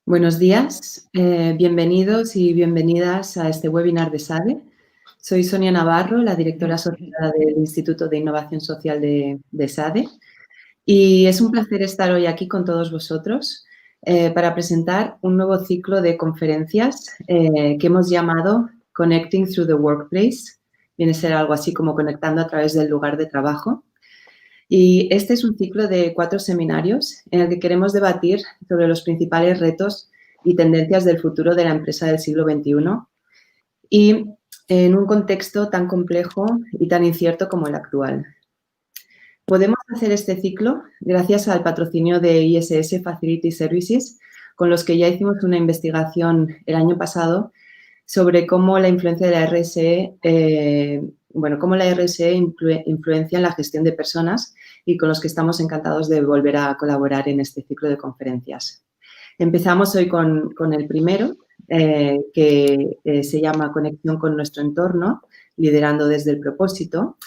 Buenos días, bienvenidos y bienvenidas a este webinar de SADE. Soy Sonia Navarro, la directora asociada del Instituto de Innovación Social de SADE, y es un placer estar hoy aquí con todos vosotros para presentar un nuevo ciclo de conferencias que hemos llamado Connecting Through the Workplace. Viene a ser algo así como conectando a través del lugar de trabajo. Y este es un ciclo de 4 seminarios en el que queremos debatir sobre los principales retos y tendencias del futuro de la empresa del siglo XXI y en un contexto tan complejo y tan incierto como el actual. Podemos hacer este ciclo gracias al patrocinio de ISS Facility Services, con los que ya hicimos una investigación el año pasado sobre cómo la influencia de la RSE, cómo la RSE influencia en la gestión de personas y con los que estamos encantados de volver a colaborar en este ciclo de conferencias. Empezamos hoy con el primero, que se llama Conexión con nuestro entorno, liderando desde el propósito.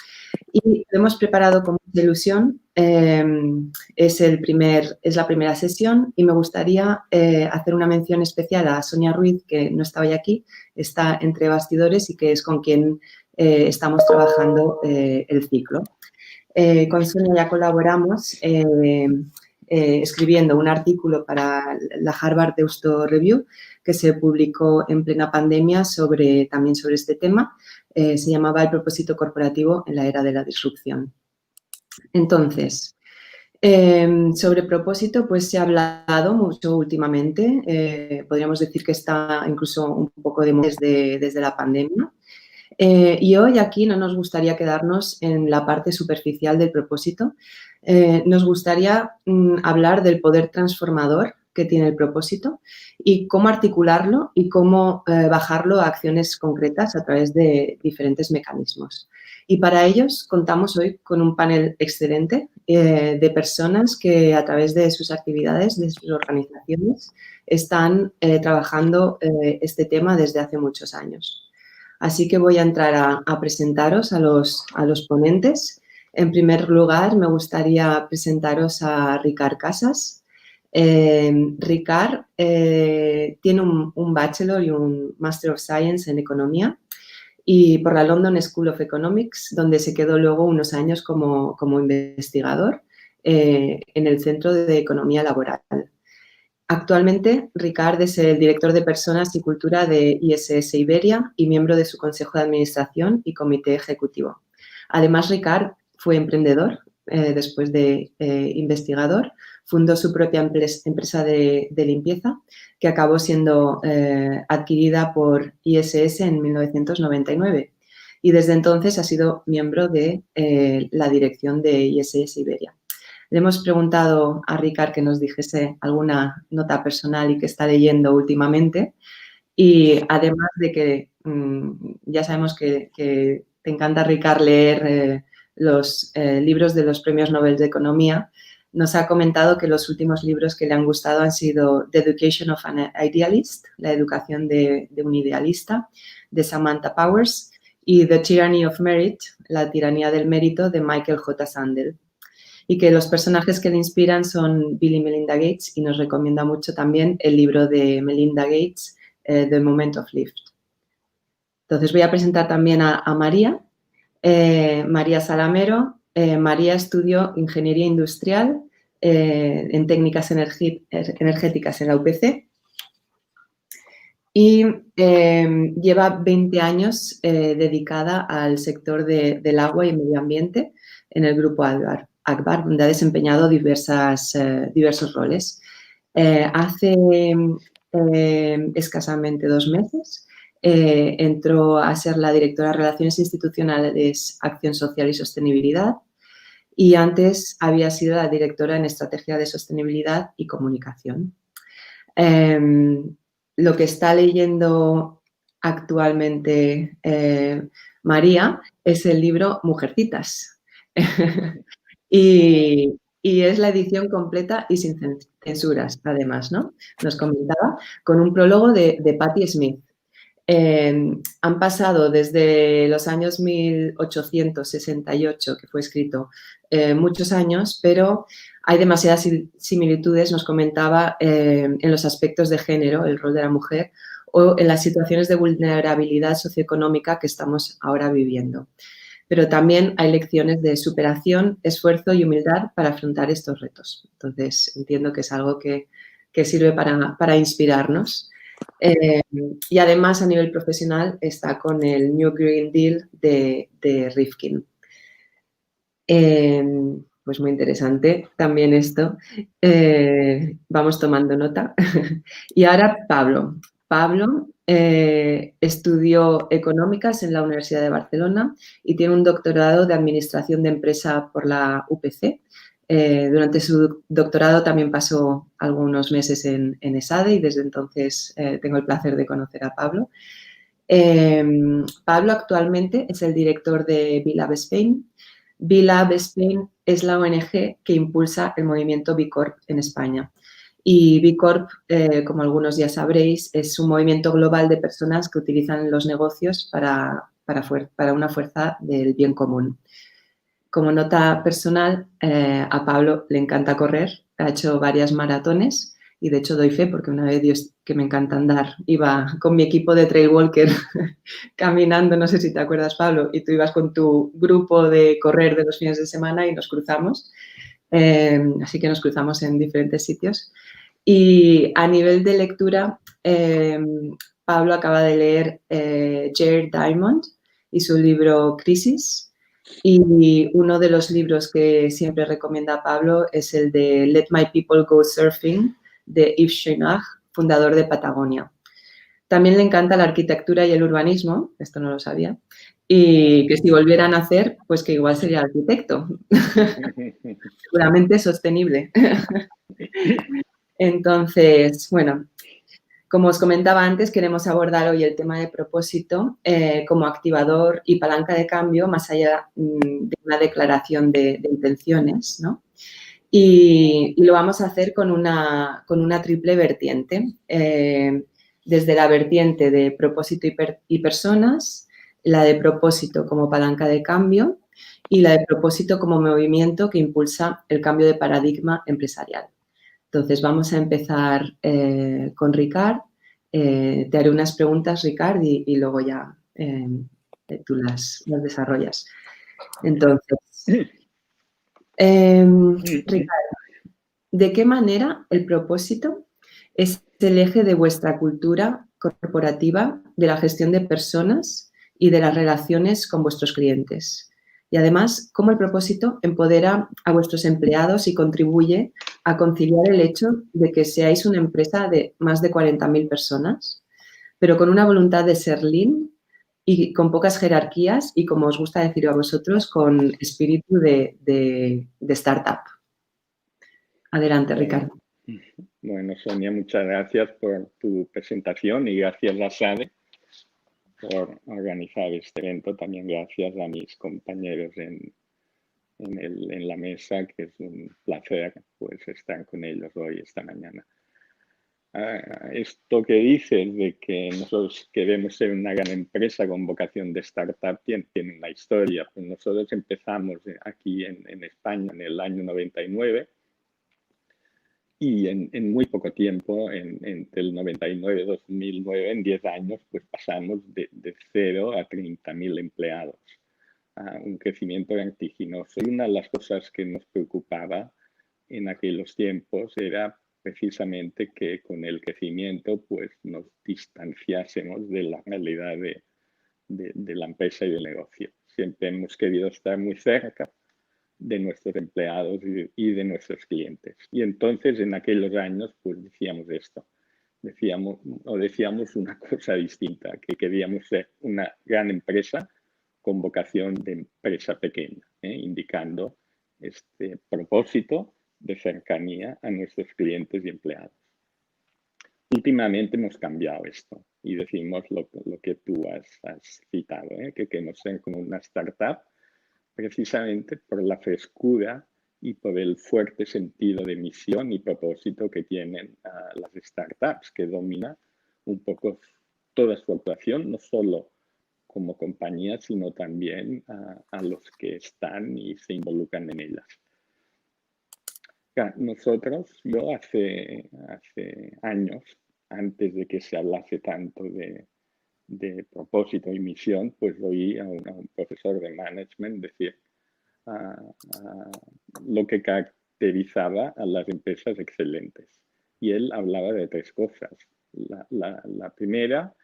Y lo hemos preparado con mucha ilusión. Es la primera sesión y me gustaría hacer una mención especial a Sonia Ruiz, que no está hoy aquí, está entre bastidores y que es con quien estamos trabajando el ciclo. Con Sonia ya colaboramos escribiendo un artículo para la Harvard Deusto Review que se publicó en plena pandemia también sobre este tema. Se llamaba El propósito corporativo en la era de la disrupción. Entonces, sobre propósito, pues se ha hablado mucho últimamente. Podríamos decir que está incluso un poco de moda desde la pandemia. Y hoy aquí no nos gustaría quedarnos en la parte superficial del propósito. Nos gustaría hablar del poder transformador que tiene el propósito y cómo articularlo y cómo bajarlo a acciones concretas a través de diferentes mecanismos. Y para ellos contamos hoy con un panel excelente de personas que a través de sus actividades, de sus organizaciones, están trabajando este tema desde hace muchos años. Así que voy a entrar a presentaros a los ponentes. En primer lugar, me gustaría presentaros a Ricard Casas. Ricard tiene un Bachelor y un Master of Science en Economía y por la London School of Economics, donde se quedó luego unos años como investigador en el Centro de Economía Laboral. Actualmente, Ricard es el director de Personas y Cultura de ISS Iberia y miembro de su Consejo de Administración y Comité Ejecutivo. Además, Ricard fue emprendedor después de investigador. Fundó su propia empresa de limpieza que acabó siendo adquirida por ISS en 1999 y desde entonces ha sido miembro de la dirección de ISS Iberia. Le hemos preguntado a Ricard que nos dijese alguna nota personal y que está leyendo últimamente. Y además de que ya sabemos que te encanta, Ricard, leer los libros de los premios Nobel de Economía, nos ha comentado que los últimos libros que le han gustado han sido The Education of an Idealist, la educación de un idealista, de Samantha Powers, y The Tyranny of Merit, la tiranía del mérito, de Michael J. Sandel. Y que los personajes que le inspiran son Bill y Melinda Gates y nos recomienda mucho también el libro de Melinda Gates, The Moment of Lift. Entonces voy a presentar también a María, María Salamero. María estudió Ingeniería Industrial en Técnicas Energéticas en la UPC y lleva 20 años dedicada al sector del agua y medio ambiente en el Grupo Agbar, donde ha desempeñado diversos roles. Hace escasamente 2 meses entró a ser la directora de Relaciones Institucionales, Acción Social y Sostenibilidad y antes había sido la directora en Estrategia de Sostenibilidad y Comunicación. Lo que está leyendo actualmente María es el libro Mujercitas. Y es la edición completa y sin censuras, además, ¿no? Nos comentaba, con un prólogo de Patti Smith. Han pasado desde los años 1868, que fue escrito, muchos años, pero hay demasiadas similitudes, nos comentaba, en los aspectos de género, el rol de la mujer, o en las situaciones de vulnerabilidad socioeconómica que estamos ahora viviendo. Pero también hay lecciones de superación, esfuerzo y humildad para afrontar estos retos. Entonces, entiendo que es algo que sirve para inspirarnos. Y además, a nivel profesional, está con el New Green Deal de Rifkin. Pues muy interesante también esto. Vamos tomando nota. Y ahora Pablo. Pablo estudió económicas en la Universidad de Barcelona y tiene un doctorado de administración de empresa por la UPC. Durante su doctorado también pasó algunos meses en ESADE y desde entonces tengo el placer de conocer a Pablo. Pablo actualmente es el director de BeLab Spain. BeLab Spain es la ONG que impulsa el movimiento B Corp en España. Y B Corp, como algunos ya sabréis, es un movimiento global de personas que utilizan los negocios para una fuerza del bien común. Como nota personal, a Pablo le encanta correr, ha hecho varias maratones y de hecho doy fe porque una vez, Dios, que me encanta andar, iba con mi equipo de trail walker caminando, no sé si te acuerdas, Pablo, y tú ibas con tu grupo de correr de los fines de semana y nos cruzamos. Así que nos cruzamos en diferentes sitios. Y a nivel de lectura, Pablo acaba de leer Jared Diamond y su libro Crisis. Y uno de los libros que siempre recomienda Pablo es el de Let My People Go Surfing, de Yves Chouinard, fundador de Patagonia. También le encanta la arquitectura y el urbanismo, esto no lo sabía, y que si volvieran a hacer, pues que igual sería arquitecto, seguramente sostenible. Entonces, bueno, como os comentaba antes, queremos abordar hoy el tema de propósito como activador y palanca de cambio, más allá de una declaración de intenciones, ¿no? Y lo vamos a hacer con una triple vertiente. Desde la vertiente de propósito y personas, la de propósito como palanca de cambio y la de propósito como movimiento que impulsa el cambio de paradigma empresarial. Entonces, vamos a empezar con Ricard. Te haré unas preguntas, Ricard, y luego ya tú las desarrollas. Entonces, Ricard, ¿de qué manera el propósito es el eje de vuestra cultura corporativa, de la gestión de personas y de las relaciones con vuestros clientes? Y además, ¿cómo el propósito empodera a vuestros empleados y contribuye a conciliar el hecho de que seáis una empresa de más de 40.000 personas, pero con una voluntad de ser lean y con pocas jerarquías y, como os gusta decir a vosotros, con espíritu de startup? Adelante, Ricardo. Bueno, Sonia, muchas gracias por tu presentación y gracias a SADE por organizar este evento. También gracias a mis compañeros en la mesa, que es un placer pues, estar con ellos hoy, esta mañana. Esto que dices de que nosotros queremos ser una gran empresa con vocación de startup tiene una historia. Pues nosotros empezamos aquí en España en el año 99 y en muy poco tiempo, entre el 99 y 2009, en 10 años, pues pasamos de 0 a 30.000 empleados. Un crecimiento vertiginoso. Y una de las cosas que nos preocupaba en aquellos tiempos era precisamente que con el crecimiento pues nos distanciásemos de la realidad de la empresa y del negocio. Siempre hemos querido estar muy cerca de nuestros empleados y de nuestros clientes. Y entonces en aquellos años pues decíamos esto, decíamos una cosa distinta, que queríamos ser una gran empresa con vocación de empresa pequeña, indicando este propósito de cercanía a nuestros clientes y empleados. últimamente hemos cambiado esto y decimos lo que tú has citado, que queremos ser como una startup precisamente por la frescura y por el fuerte sentido de misión y propósito que tienen las startups, que domina un poco toda su actuación, no solo como compañía, sino también a los que están y se involucran en ellas. Nosotros, yo hace años, antes de que se hablase tanto de propósito y misión, pues oí a un profesor de management decir lo que caracterizaba a las empresas excelentes. Y él hablaba de tres cosas. La primera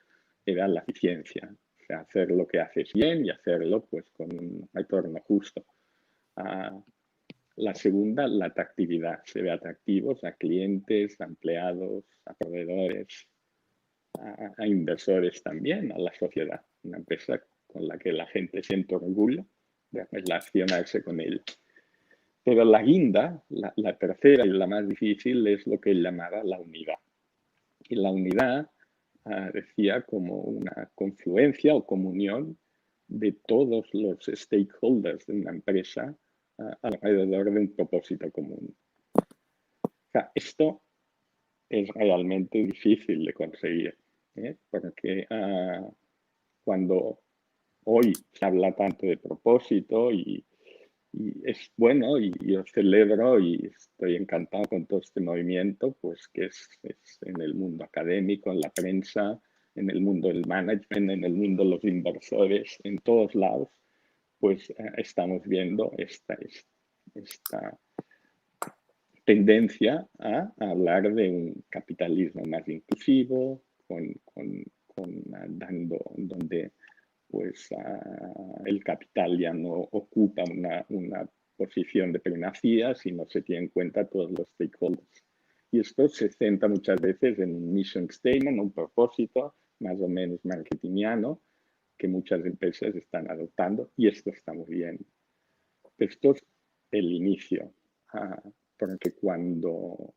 era la eficiencia, o sea, hacer lo que haces bien y hacerlo pues con un retorno justo. La segunda, la atractividad, ser atractivos a clientes, a empleados, a proveedores, a inversores también, a la sociedad. Una empresa con la que la gente siente orgullo de relacionarse con ella. Pero la guinda, la tercera y la más difícil, es lo que él llamaba la unidad. Y la unidad decía como una confluencia o comunión de todos los stakeholders de una empresa alrededor de un propósito común. O sea, esto es realmente difícil de conseguir, porque cuando hoy se habla tanto de propósito y es bueno y yo celebro y estoy encantado con todo este movimiento, pues que es en el mundo académico, en la prensa, en el mundo del management, en el mundo de los inversores, en todos lados, pues estamos viendo esta tendencia a hablar de un capitalismo más inclusivo, donde pues el capital ya no ocupa una posición de primacía, sino se tiene en cuenta todos los stakeholders. Y esto se centra muchas veces en un mission statement, un propósito más o menos marketingiano que muchas empresas están adoptando y esto está muy bien. Esto es el inicio, porque cuando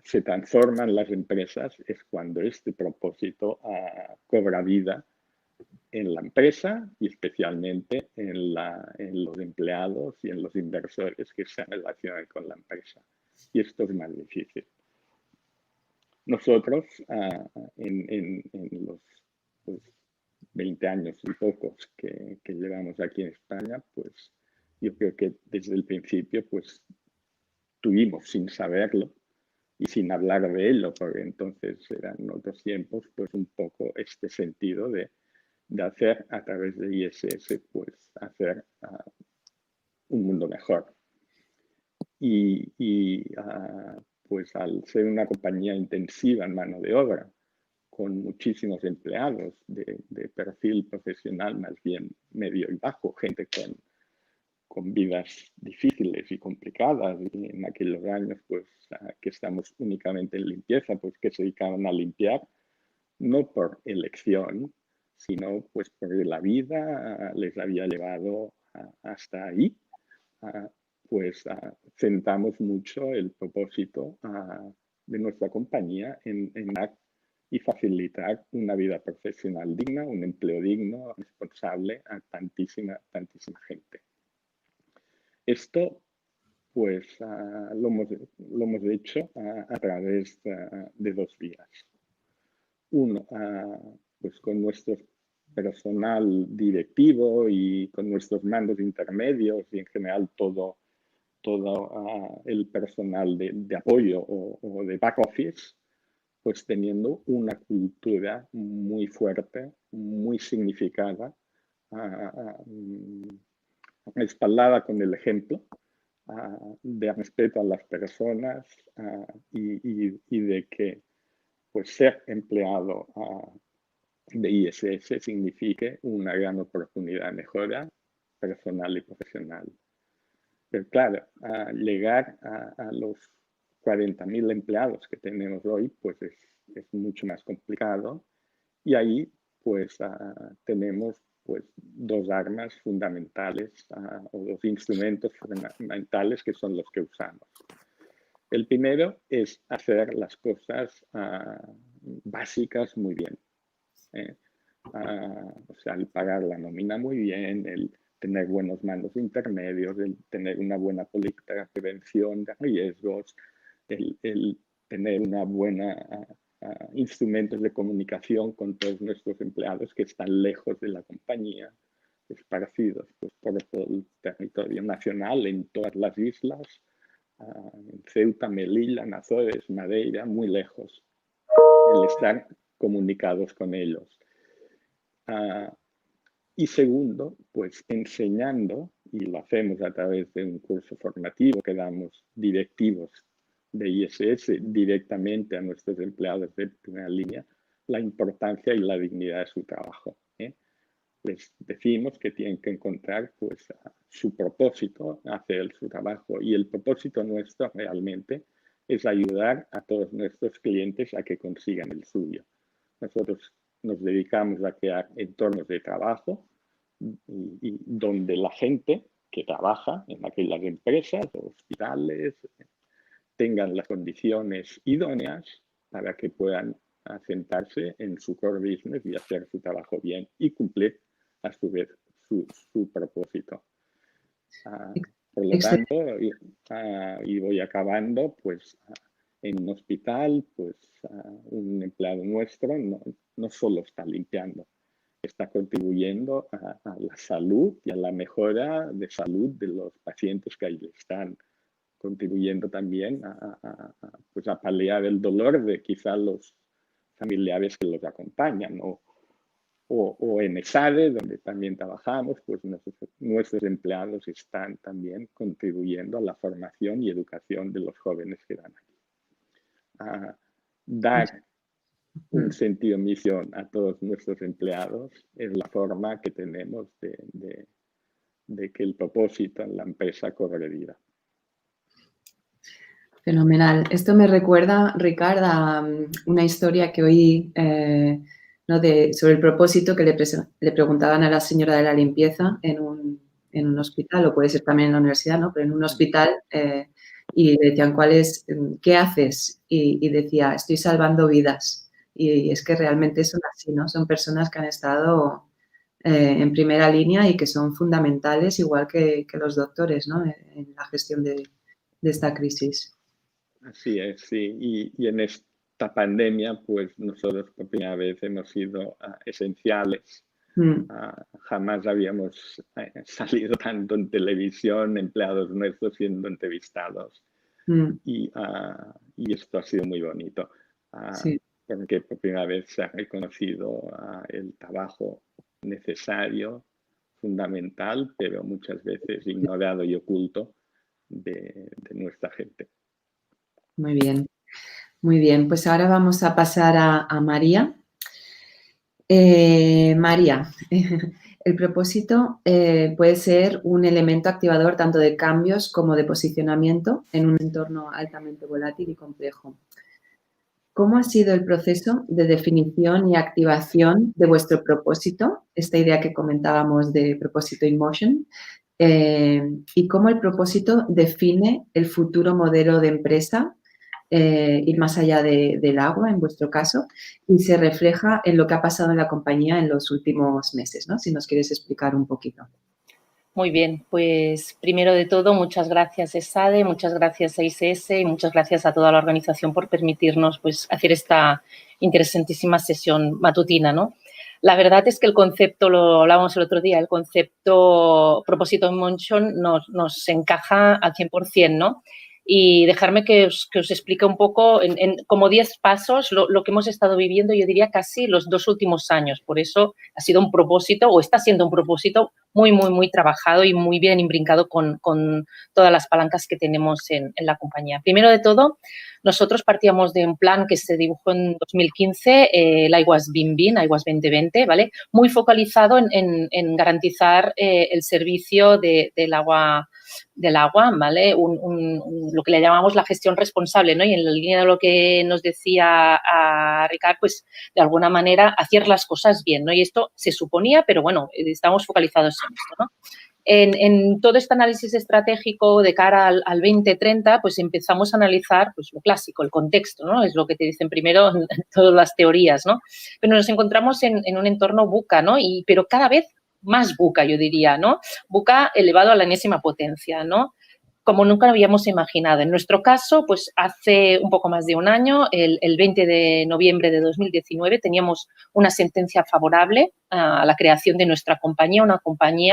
se transforman las empresas es cuando este propósito cobra vida en la empresa y especialmente en los empleados y en los inversores que se relacionan con la empresa. Y esto es más difícil. Nosotros, en los 20 años y pocos que llevamos aquí en España, pues yo creo que desde el principio pues tuvimos, sin saberlo y sin hablar de ello, porque entonces eran otros tiempos, pues un poco este sentido de hacer a través de ISS, pues hacer un mundo mejor. Pues al ser una compañía intensiva en mano de obra, con muchísimos empleados de perfil profesional más bien medio y bajo, gente con vidas difíciles y complicadas, y en aquellos años pues que estamos únicamente en limpieza, pues que se dedicaban a limpiar, no por elección, sino pues porque la vida les había llevado hasta ahí, pues centramos mucho el propósito de nuestra compañía en dar y facilitar una vida profesional digna, un empleo digno, responsable a tantísima gente. Esto pues lo hemos hecho a través de dos vías. Uno, pues con nuestro personal directivo y con nuestros mandos intermedios y en general todo el personal de apoyo o de back office, pues teniendo una cultura muy fuerte, muy significada, respaldada con el ejemplo, de respeto a las personas y de que pues ser empleado de ISS signifique una gran oportunidad de mejora personal y profesional. Pero claro, llegar a los 40.000 empleados que tenemos hoy, pues es mucho más complicado. Y ahí, pues, tenemos pues, dos armas fundamentales o dos instrumentos fundamentales que son los que usamos. El primero es hacer las cosas básicas muy bien. O sea, el pagar la nómina muy bien, el tener buenos mandos intermedios, el tener una buena política de prevención de riesgos, el tener una buena instrumentos de comunicación con todos nuestros empleados que están lejos de la compañía, esparcidos pues, por todo el territorio nacional, en todas las islas, en Ceuta, Melilla, en Azores, Madeira, muy lejos, el estar comunicados con ellos. Y segundo, pues enseñando, y lo hacemos a través de un curso formativo que damos directivos de ISS directamente a nuestros empleados de primera línea, la importancia y la dignidad de su trabajo. Les decimos que tienen que encontrar pues, su propósito, hacer su trabajo, y el propósito nuestro realmente es ayudar a todos nuestros clientes a que consigan el suyo. Nosotros nos dedicamos a crear entornos de trabajo y donde la gente que trabaja en aquellas empresas o hospitales tengan las condiciones idóneas para que puedan asentarse en su core business y hacer su trabajo bien y cumplir a su vez su propósito. Por lo tanto, y voy acabando, pues en un hospital, pues un empleado nuestro no solo está limpiando, está contribuyendo a la salud y a la mejora de salud de los pacientes que ahí están, contribuyendo también pues a paliar el dolor de quizá los familiares que los acompañan, o en ESADE, donde también trabajamos, pues nuestros empleados están también contribuyendo a la formación y educación de los jóvenes que dan aquí. Dar un sentido de misión a todos nuestros empleados es la forma que tenemos de que el propósito en la empresa cobre vida. Fenomenal. Esto me recuerda, Ricard, a una historia que oí ¿no? sobre el propósito que le preguntaban a la señora de la limpieza en un hospital, o puede ser también en la universidad, ¿no? Pero en un hospital, y le decían, ¿qué haces? Y decía, estoy salvando vidas. Y es que realmente son así, ¿no? Son personas que han estado en primera línea y que son fundamentales, igual que los doctores, ¿no? En la gestión de esta crisis. Así es, sí. Y en esta pandemia, pues nosotros por primera vez hemos sido esenciales. Jamás habíamos salido tanto en televisión, empleados nuestros siendo entrevistados. Y esto ha sido muy bonito, Sí. porque por primera vez se ha reconocido el trabajo necesario, fundamental, pero muchas veces ignorado y oculto de nuestra gente. Muy bien, muy bien. Pues ahora vamos a pasar a María. María, el propósito puede ser un elemento activador tanto de cambios como de posicionamiento en un entorno altamente volátil y complejo. ¿Cómo ha sido el proceso de definición y activación de vuestro propósito? Esta idea que comentábamos de propósito in motion. Y cómo el propósito define el futuro modelo de empresa, ir más allá del agua, en vuestro caso, y se refleja en lo que ha pasado en la compañía en los últimos meses, ¿no? Si nos quieres explicar un poquito. Muy bien, pues primero de todo, muchas gracias ESADE, muchas gracias a ISS y muchas gracias a toda la organización por permitirnos pues, hacer esta interesantísima sesión matutina, ¿no? La verdad es que el concepto, lo hablábamos el otro día, el concepto propósito in motion nos encaja al 100%, ¿no? Y dejarme que os explique un poco, como 10 pasos, lo que hemos estado viviendo, yo diría casi los 2 últimos años. Por eso ha sido un propósito, o está siendo un propósito muy, muy, muy trabajado y muy bien imbrincado con todas las palancas que tenemos en la compañía. Primero de todo, nosotros partíamos de un plan que se dibujó en 2015, el IWAS BIM, IWAS 2020, ¿vale? Muy focalizado en garantizar el servicio del agua, ¿vale? Lo que le llamamos la gestión responsable, ¿no? Y en la línea de lo que nos decía a Ricard, pues, de alguna manera, hacer las cosas bien, ¿no? Y esto se suponía, pero bueno, estamos focalizados en esto, ¿no? En todo este análisis estratégico de cara al 2030, pues empezamos a analizar pues, lo clásico, el contexto, ¿no? Es lo que te dicen primero en todas las teorías, ¿no? Pero nos encontramos en un entorno VUCA, ¿no? Pero cada vez más VUCA, yo diría, ¿no? VUCA elevado a la enésima potencia, ¿no? Como nunca lo habíamos imaginado. En nuestro caso, pues hace un poco más de un año, el 20 de noviembre de 2019, teníamos una sentencia favorable a la creación de nuestra compañía,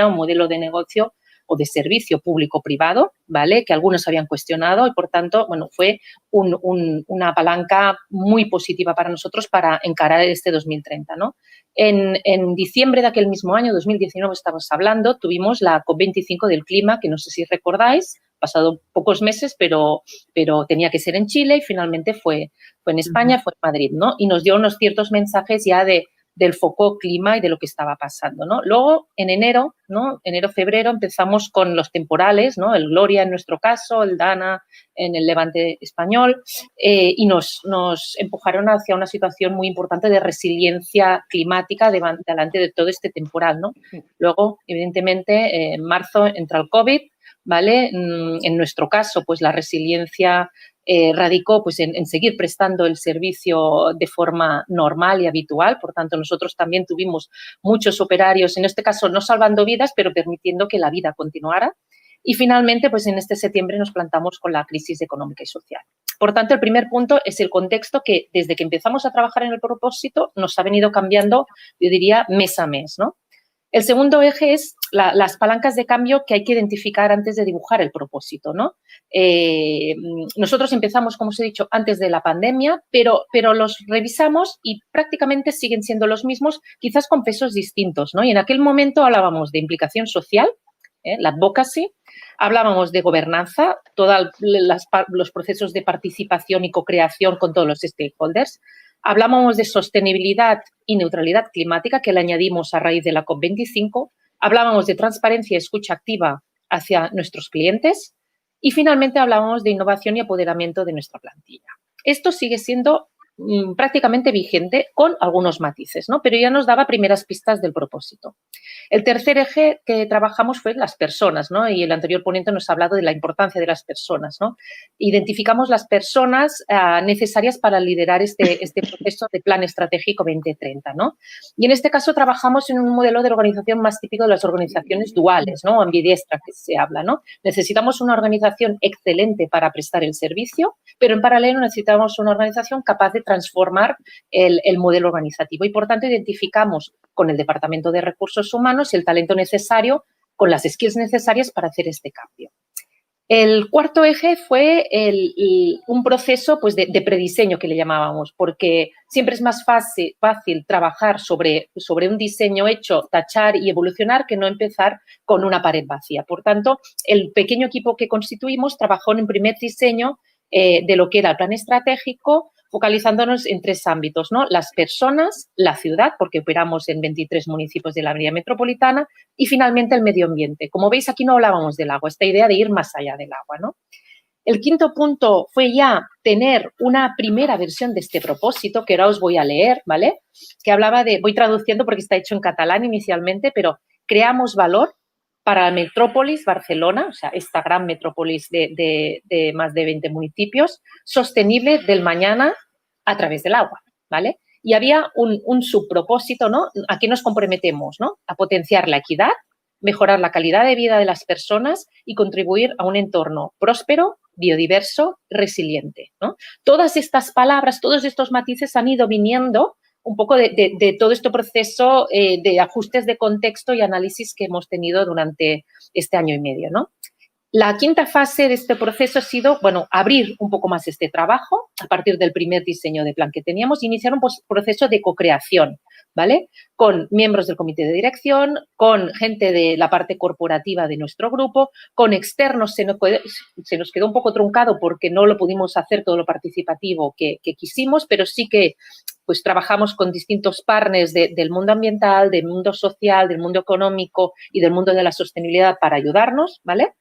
un modelo de negocio o de servicio público-privado, ¿vale? Que algunos habían cuestionado y, por tanto, bueno, fue una palanca muy positiva para nosotros para encarar este 2030, ¿no? En diciembre de aquel mismo año, 2019, estamos hablando, tuvimos la COP25 del clima, que no sé si recordáis, pasado pocos meses, pero tenía que ser en Chile y finalmente fue en España, fue en Madrid, ¿no? Y nos dio unos ciertos mensajes ya del foco clima y de lo que estaba pasando, ¿no? Luego, en enero, ¿no? Enero-febrero, empezamos con los temporales, ¿no? El Gloria en nuestro caso, el Dana en el Levante español, y nos empujaron hacia una situación muy importante de resiliencia climática delante de todo este temporal, ¿no? Luego, evidentemente, en marzo entra el COVID, ¿vale? En nuestro caso, pues la resiliencia radicó pues, en seguir prestando el servicio de forma normal y habitual. Por tanto, nosotros también tuvimos muchos operarios, en este caso no salvando vidas, pero permitiendo que la vida continuara. Y finalmente, pues en este septiembre nos plantamos con la crisis económica y social. Por tanto, el primer punto es el contexto que desde que empezamos a trabajar en el propósito nos ha venido cambiando, yo diría, mes a mes, ¿no? El segundo eje es las palancas de cambio que hay que identificar antes de dibujar el propósito, ¿no? Nosotros empezamos, como os he dicho, antes de la pandemia, pero los revisamos y prácticamente siguen siendo los mismos, quizás con pesos distintos, ¿no? Y en aquel momento hablábamos de implicación social, la advocacy, hablábamos de gobernanza, todos los procesos de participación y co-creación con todos los stakeholders. Hablábamos de sostenibilidad y neutralidad climática, que le añadimos a raíz de la COP25. Hablábamos de transparencia y escucha activa hacia nuestros clientes. Y finalmente hablábamos de innovación y apoderamiento de nuestra plantilla. Esto sigue siendo prácticamente vigente con algunos matices, ¿no? Pero ya nos daba primeras pistas del propósito. El tercer eje que trabajamos fue las personas, ¿no? Y el anterior ponente nos ha hablado de la importancia de las personas, ¿no? Identificamos las personas necesarias para liderar este proceso de plan estratégico 2030, ¿no? Y en este caso trabajamos en un modelo de organización más típico de las organizaciones duales, ¿no? Ambidiestra que se habla, ¿no? Necesitamos una organización excelente para prestar el servicio, pero en paralelo necesitamos una organización capaz de transformar el modelo organizativo y, por tanto, identificamos con el Departamento de Recursos Humanos el talento necesario, con las skills necesarias para hacer este cambio. El cuarto eje fue un proceso pues, de prediseño que le llamábamos, porque siempre es más fácil trabajar sobre un diseño hecho, tachar y evolucionar que no empezar con una pared vacía. Por tanto, el pequeño equipo que constituimos trabajó en un primer diseño de lo que era el plan estratégico, focalizándonos en tres ámbitos, ¿no? Las personas, la ciudad, porque operamos en 23 municipios de la área metropolitana, y finalmente el medio ambiente. Como veis, aquí no hablábamos del agua, esta idea de ir más allá del agua, ¿no? El quinto punto fue ya tener una primera versión de este propósito, que ahora os voy a leer, ¿vale? Que hablaba de, voy traduciendo porque está hecho en catalán inicialmente, pero creamos valor para la metrópolis Barcelona, o sea, esta gran metrópolis de más de 20 municipios, sostenible del mañana a través del agua, ¿vale? Y había un subpropósito, ¿no? ¿A qué nos comprometemos, no? A potenciar la equidad, mejorar la calidad de vida de las personas y contribuir a un entorno próspero, biodiverso, resiliente, ¿no? Todas estas palabras, todos estos matices han ido viniendo un poco de todo este proceso de ajustes de contexto y análisis que hemos tenido durante este año y medio, ¿no? La quinta fase de este proceso ha sido, bueno, abrir un poco más este trabajo a partir del primer diseño de plan que teníamos, iniciar un proceso de co-creación, ¿vale? Con miembros del comité de dirección, con gente de la parte corporativa de nuestro grupo, con externos. Se nos quedó un poco truncado porque no lo pudimos hacer todo lo participativo que quisimos, pero sí que pues trabajamos con distintos partners del mundo ambiental, del mundo social, del mundo económico y del mundo de la sostenibilidad para ayudarnos, ¿vale?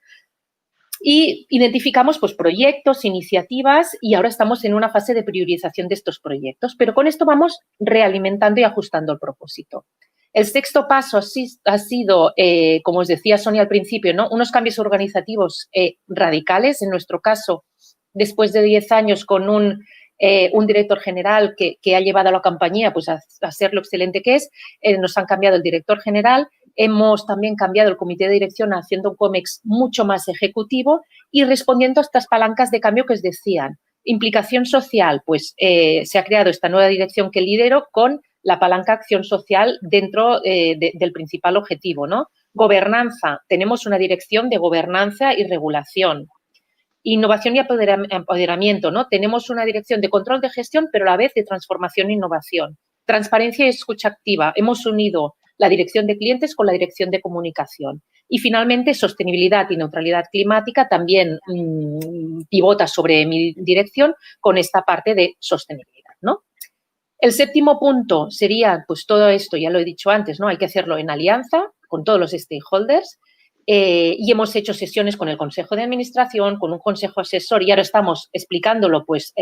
Y identificamos pues, proyectos, iniciativas y ahora estamos en una fase de priorización de estos proyectos, pero con esto vamos realimentando y ajustando el propósito. El sexto paso ha sido, como os decía Sonia al principio, ¿no? Unos cambios organizativos radicales. En nuestro caso, después de 10 años con un director general que ha llevado a la compañía pues, a ser lo excelente que es, nos han cambiado el director general, hemos también cambiado el comité de dirección haciendo un COMEX mucho más ejecutivo y respondiendo a estas palancas de cambio que os decían. Implicación social, pues se ha creado esta nueva dirección que lidero con la palanca acción social dentro del principal objetivo, ¿no? Gobernanza, tenemos una dirección de gobernanza y regulación. Innovación y empoderamiento, ¿no? Tenemos una dirección de control de gestión, pero a la vez de transformación e innovación. Transparencia y escucha activa. Hemos unido la dirección de clientes con la dirección de comunicación. Y finalmente, sostenibilidad y neutralidad climática también pivota sobre mi dirección con esta parte de sostenibilidad, ¿no? El séptimo punto sería, pues todo esto, ya lo he dicho antes, ¿no? Hay que hacerlo en alianza con todos los stakeholders y hemos hecho sesiones con el Consejo de Administración, con un Consejo Asesor y ahora estamos explicándolo pues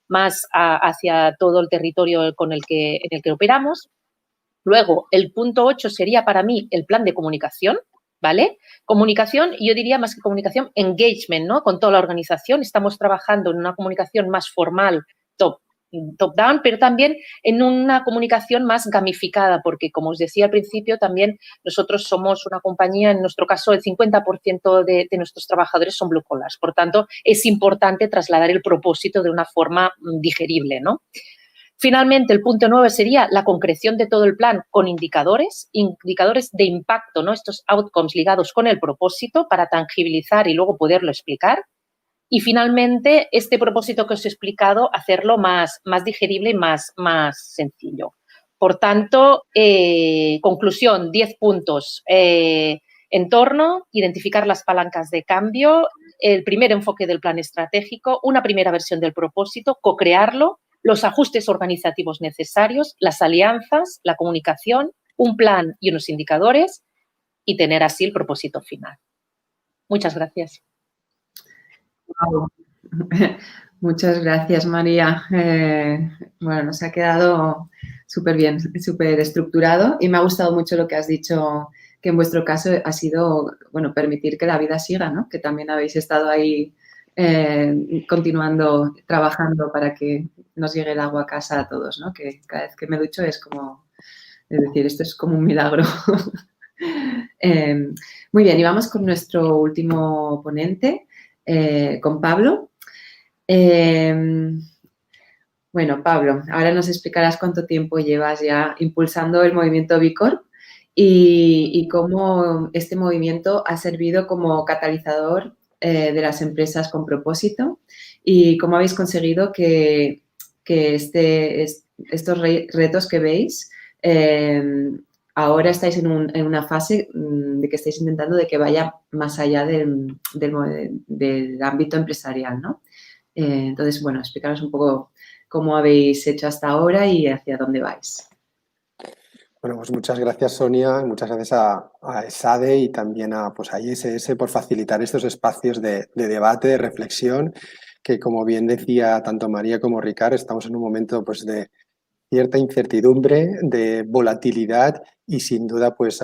más hacia todo el territorio en el que operamos. Luego, el punto 8 sería para mí el plan de comunicación, ¿vale? Comunicación, yo diría más que comunicación, engagement, ¿no? Con toda la organización. Estamos trabajando en una comunicación más formal, top-down, pero también en una comunicación más gamificada, porque, como os decía al principio, también nosotros somos una compañía, en nuestro caso, el 50% de nuestros trabajadores son blue collars. Por tanto, es importante trasladar el propósito de una forma digerible, ¿no? Finalmente, el punto 9 sería la concreción de todo el plan con indicadores de impacto, ¿no? Estos outcomes ligados con el propósito para tangibilizar y luego poderlo explicar. Y finalmente, este propósito que os he explicado, hacerlo más digerible y más sencillo. Por tanto, conclusión, 10 puntos. Entorno, identificar las palancas de cambio, el primer enfoque del plan estratégico, una primera versión del propósito, co-crearlo, los ajustes organizativos necesarios, las alianzas, la comunicación, un plan y unos indicadores y tener así el propósito final. Muchas gracias. Wow. Muchas gracias, María. Bueno, nos ha quedado súper bien, súper estructurado y me ha gustado mucho lo que has dicho, que en vuestro caso ha sido, bueno, permitir que la vida siga, ¿no? Que también habéis estado ahí continuando, trabajando para que nos llegue el agua a casa a todos, ¿no? Que cada vez que me ducho es como, es decir, esto es como un milagro. Muy bien, y vamos con nuestro último ponente, con Pablo. Bueno, Pablo, ahora nos explicarás cuánto tiempo llevas ya impulsando el movimiento B Corp y cómo este movimiento ha servido como catalizador de las empresas con propósito y cómo habéis conseguido que estos retos que veis ahora estáis en una fase de que estáis intentando de que vaya más allá del ámbito empresarial, ¿no? Entonces, bueno, explicaros un poco cómo habéis hecho hasta ahora y hacia dónde vais. Bueno, pues muchas gracias, Sonia, muchas gracias a ESADE y también a ISS por facilitar estos espacios de debate, de reflexión, que como bien decía tanto María como Ricard, estamos en un momento pues de cierta incertidumbre, de volatilidad y sin duda pues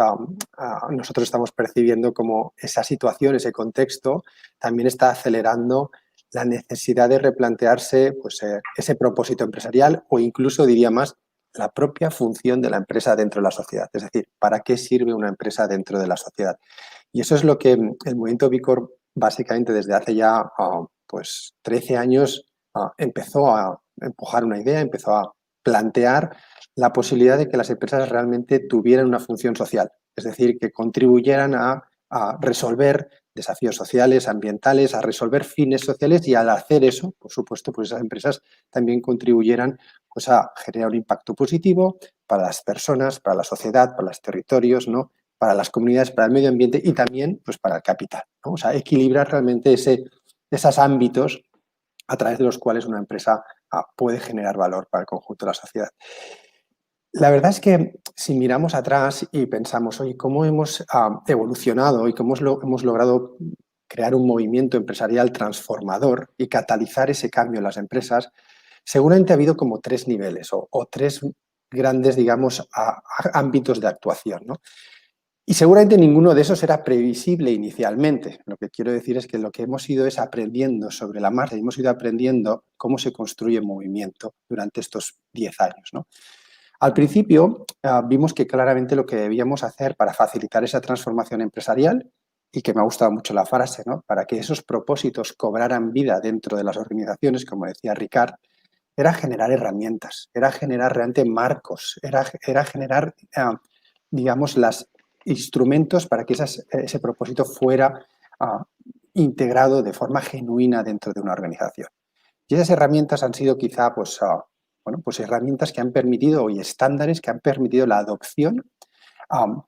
nosotros estamos percibiendo como esa situación, ese contexto también está acelerando la necesidad de replantearse pues, ese propósito empresarial o incluso diría más la propia función de la empresa dentro de la sociedad, es decir, ¿para qué sirve una empresa dentro de la sociedad? Y eso es lo que el movimiento B Corp básicamente desde hace ya pues 13 años empezó a empujar una idea, empezó a plantear la posibilidad de que las empresas realmente tuvieran una función social, es decir, que contribuyeran a resolver desafíos sociales, ambientales, a resolver fines sociales y al hacer eso, por supuesto, pues esas empresas también contribuyeran pues, a generar un impacto positivo para las personas, para la sociedad, para los territorios, ¿no? Para las comunidades, para el medio ambiente y también pues, para el capital, ¿no? O sea, equilibrar realmente esos ámbitos a través de los cuales una empresa puede generar valor para el conjunto de la sociedad. La verdad es que si miramos atrás y pensamos, oye, ¿cómo hemos evolucionado y cómo hemos logrado crear un movimiento empresarial transformador y catalizar ese cambio en las empresas? Seguramente ha habido como tres niveles o tres grandes, digamos, ámbitos de actuación, ¿no? Y seguramente ninguno de esos era previsible inicialmente. Lo que quiero decir es que lo que hemos ido es aprendiendo sobre la marcha, hemos ido aprendiendo cómo se construye movimiento durante estos 10 años, ¿no? Al principio vimos que claramente lo que debíamos hacer para facilitar esa transformación empresarial, y que me ha gustado mucho la frase, ¿no? Para que esos propósitos cobraran vida dentro de las organizaciones, como decía Ricard, era generar herramientas, era generar realmente marcos, era generar, digamos, los instrumentos para que ese propósito fuera integrado de forma genuina dentro de una organización. Y esas herramientas han sido quizá pues herramientas que han permitido y estándares que han permitido la adopción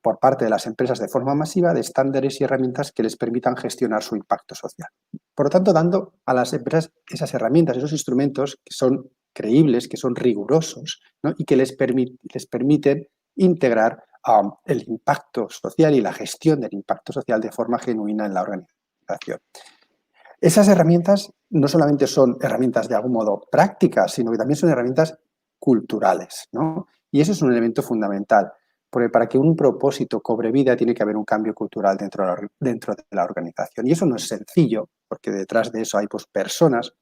por parte de las empresas de forma masiva de estándares y herramientas que les permitan gestionar su impacto social. Por lo tanto, dando a las empresas esas herramientas, esos instrumentos que son creíbles, que son rigurosos, ¿no? Y que les permiten integrar el impacto social y la gestión del impacto social de forma genuina en la organización. Esas herramientas no solamente son herramientas de algún modo prácticas, sino que también son herramientas culturales, ¿no? Y eso es un elemento fundamental, porque para que un propósito cobre vida tiene que haber un cambio cultural dentro de la organización. Y eso no es sencillo, porque detrás de eso hay pues, personas,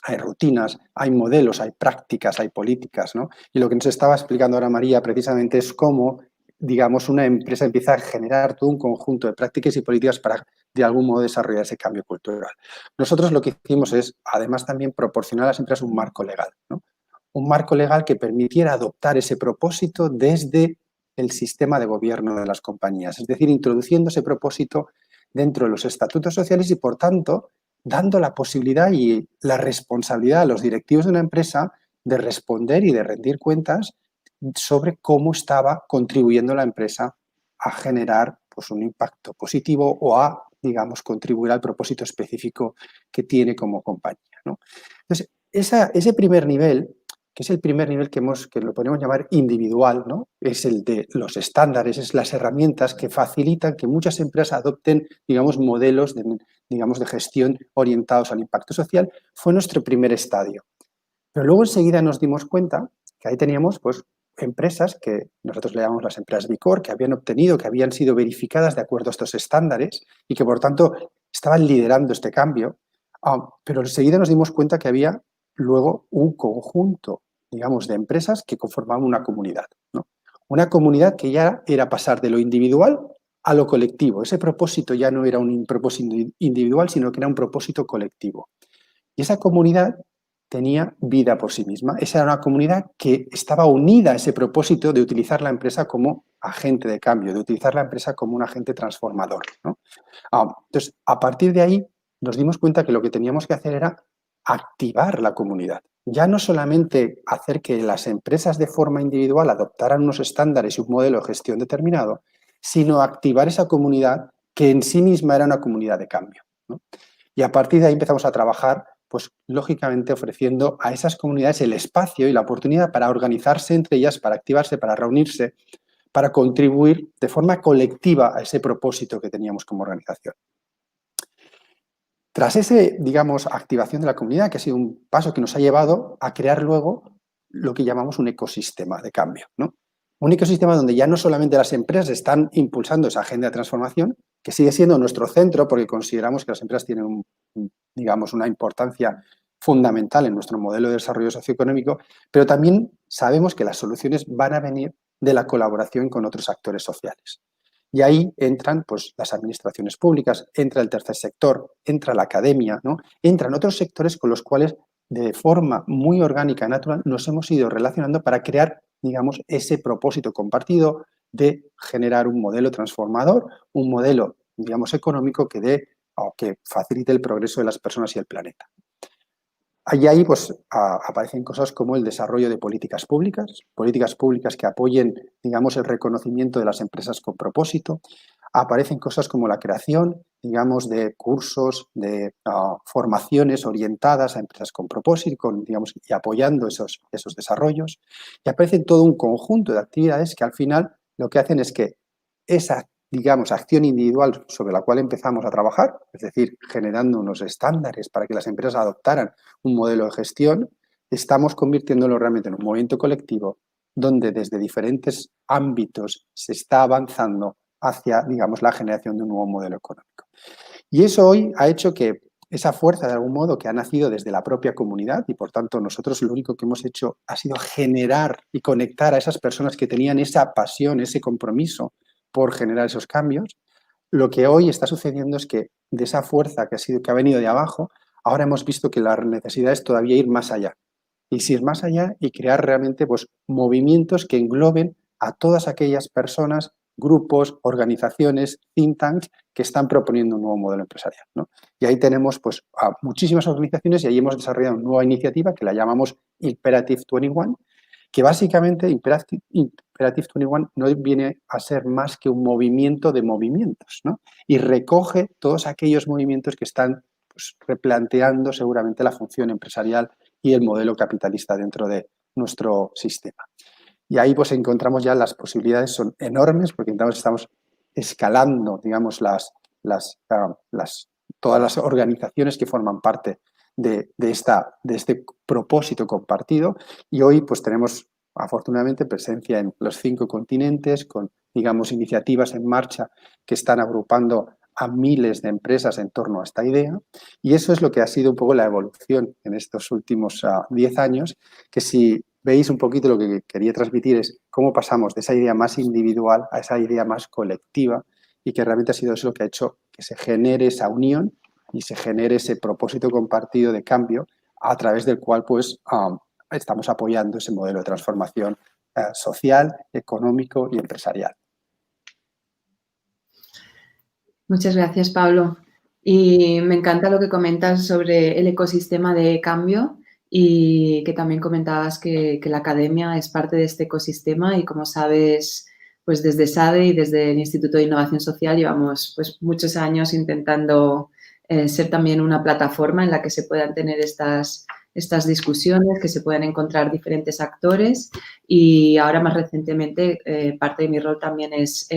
hay rutinas, hay modelos, hay prácticas, hay políticas, ¿no? Y lo que nos estaba explicando ahora María precisamente es cómo, digamos, una empresa empieza a generar todo un conjunto de prácticas y políticas para, de algún modo, desarrollar ese cambio cultural. Nosotros lo que hicimos es, además, también proporcionar a las empresas un marco legal, ¿no? Un marco legal que permitiera adoptar ese propósito desde el sistema de gobierno de las compañías, es decir, introduciendo ese propósito dentro de los estatutos sociales y, por tanto, dando la posibilidad y la responsabilidad a los directivos de una empresa de responder y de rendir cuentas sobre cómo estaba contribuyendo la empresa a generar pues, un impacto positivo o a, digamos, contribuir al propósito específico que tiene como compañía, ¿no? Entonces, ese primer nivel, que es el primer nivel que lo podemos llamar individual, ¿no? Es el de los estándares, es las herramientas que facilitan que muchas empresas adopten, digamos, modelos de gestión orientados al impacto social, fue nuestro primer estadio. Pero luego enseguida nos dimos cuenta que ahí teníamos pues, empresas que nosotros le llamamos las empresas B Corp, que habían obtenido, que habían sido verificadas de acuerdo a estos estándares y que por tanto estaban liderando este cambio, pero enseguida nos dimos cuenta que había luego un conjunto, digamos, de empresas que conformaban una comunidad, ¿no? Una comunidad que ya era pasar de lo individual a lo colectivo. Ese propósito ya no era un propósito individual, sino que era un propósito colectivo. Y esa comunidad tenía vida por sí misma. Esa era una comunidad que estaba unida a ese propósito de utilizar la empresa como agente de cambio, de utilizar la empresa como un agente transformador, ¿no? Entonces, a partir de ahí nos dimos cuenta que lo que teníamos que hacer era activar la comunidad. Ya no solamente hacer que las empresas de forma individual adoptaran unos estándares y un modelo de gestión determinado, sino activar esa comunidad que en sí misma era una comunidad de cambio, ¿no? Y a partir de ahí empezamos a trabajar, pues lógicamente ofreciendo a esas comunidades el espacio y la oportunidad para organizarse entre ellas, para activarse, para reunirse, para contribuir de forma colectiva a ese propósito que teníamos como organización. Tras ese, digamos, activación de la comunidad, que ha sido un paso que nos ha llevado a crear luego lo que llamamos un ecosistema de cambio, ¿no? Un ecosistema donde ya no solamente las empresas están impulsando esa agenda de transformación, que sigue siendo nuestro centro porque consideramos que las empresas tienen, digamos, una importancia fundamental en nuestro modelo de desarrollo socioeconómico, pero también sabemos que las soluciones van a venir de la colaboración con otros actores sociales. Y ahí entran pues, las administraciones públicas, entra el tercer sector, entra la academia, ¿no? Entran otros sectores con los cuales de forma muy orgánica y natural nos hemos ido relacionando para crear, digamos, ese propósito compartido de generar un modelo transformador, un modelo, digamos, económico que facilite el progreso de las personas y el planeta. Ahí pues, aparecen cosas como el desarrollo de políticas públicas que apoyen, digamos, el reconocimiento de las empresas con propósito. Aparecen cosas como la creación, digamos, de cursos, de formaciones orientadas a empresas con propósito, digamos, y apoyando esos desarrollos. Y aparecen todo un conjunto de actividades que al final lo que hacen es que esa, digamos, acción individual sobre la cual empezamos a trabajar, es decir, generando unos estándares para que las empresas adoptaran un modelo de gestión, estamos convirtiéndolo realmente en un movimiento colectivo donde desde diferentes ámbitos se está avanzando hacia, digamos, la generación de un nuevo modelo económico. Y eso hoy ha hecho que esa fuerza, de algún modo, que ha nacido desde la propia comunidad y, por tanto, nosotros lo único que hemos hecho ha sido generar y conectar a esas personas que tenían esa pasión, ese compromiso por generar esos cambios. Lo que hoy está sucediendo es que de esa fuerza que ha venido de abajo, ahora hemos visto que la necesidad es todavía ir más allá. Y si ir más allá y crear realmente pues, movimientos que engloben a todas aquellas personas, grupos, organizaciones, think tanks que están proponiendo un nuevo modelo empresarial, ¿no? Y ahí tenemos pues, a muchísimas organizaciones y ahí hemos desarrollado una nueva iniciativa que la llamamos Imperative 21, que básicamente Imperative 21 no viene a ser más que un movimiento de movimientos, ¿no? Y recoge todos aquellos movimientos que están pues, replanteando seguramente la función empresarial y el modelo capitalista dentro de nuestro sistema. Y ahí pues encontramos ya las posibilidades son enormes porque estamos escalando, digamos, todas las organizaciones que forman parte de este propósito compartido y hoy pues tenemos afortunadamente presencia en los 5 continentes con, digamos, iniciativas en marcha que están agrupando a miles de empresas en torno a esta idea y eso es lo que ha sido un poco la evolución en estos últimos 10 años, que si veis un poquito lo que quería transmitir es cómo pasamos de esa idea más individual a esa idea más colectiva y que realmente ha sido eso lo que ha hecho que se genere esa unión y se genere ese propósito compartido de cambio a través del cual pues estamos apoyando ese modelo de transformación social, económico y empresarial. Muchas gracias, Pablo. Y me encanta lo que comentas sobre el ecosistema de cambio y que también comentabas que la academia es parte de este ecosistema y, como sabes, pues desde SADE y desde el Instituto de Innovación Social llevamos pues muchos años intentando ser también una plataforma en la que se puedan tener estas discusiones, que se puedan encontrar diferentes actores y ahora más recientemente parte de mi rol también es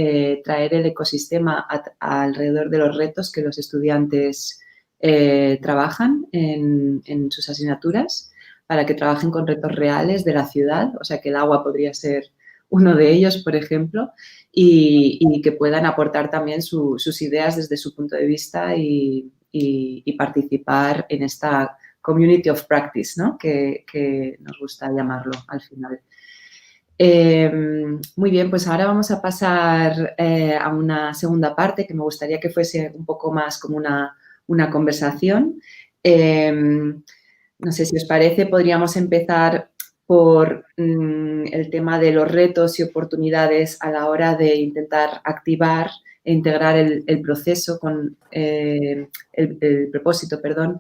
traer el ecosistema alrededor de los retos que los estudiantes trabajan en sus asignaturas para que trabajen con retos reales de la ciudad, o sea que el agua podría ser uno de ellos, por ejemplo, y que puedan aportar también sus ideas desde su punto de vista y participar en esta community of practice, ¿no? que nos gusta llamarlo al final. Muy bien, pues ahora vamos a pasar a una segunda parte que me gustaría que fuese un poco más como una conversación. No sé si os parece, podríamos empezar por el tema de los retos y oportunidades a la hora de intentar activar e integrar el proceso con el propósito, perdón,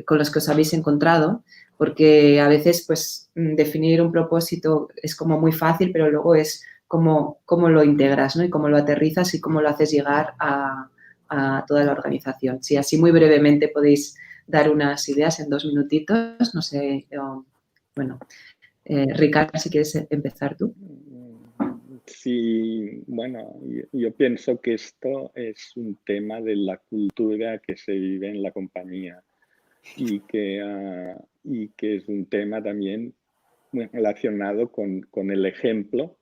con los que os habéis encontrado, porque a veces pues definir un propósito es como muy fácil, pero luego es cómo lo integras, ¿no? Y cómo lo aterrizas y cómo lo haces llegar a toda la organización. Si así muy brevemente podéis dar unas ideas en 2 minutitos, no sé, bueno, Ricard, si quieres empezar tú. Sí, bueno, yo pienso que esto es un tema de la cultura que se vive en la compañía y que es un tema también muy relacionado con el ejemplo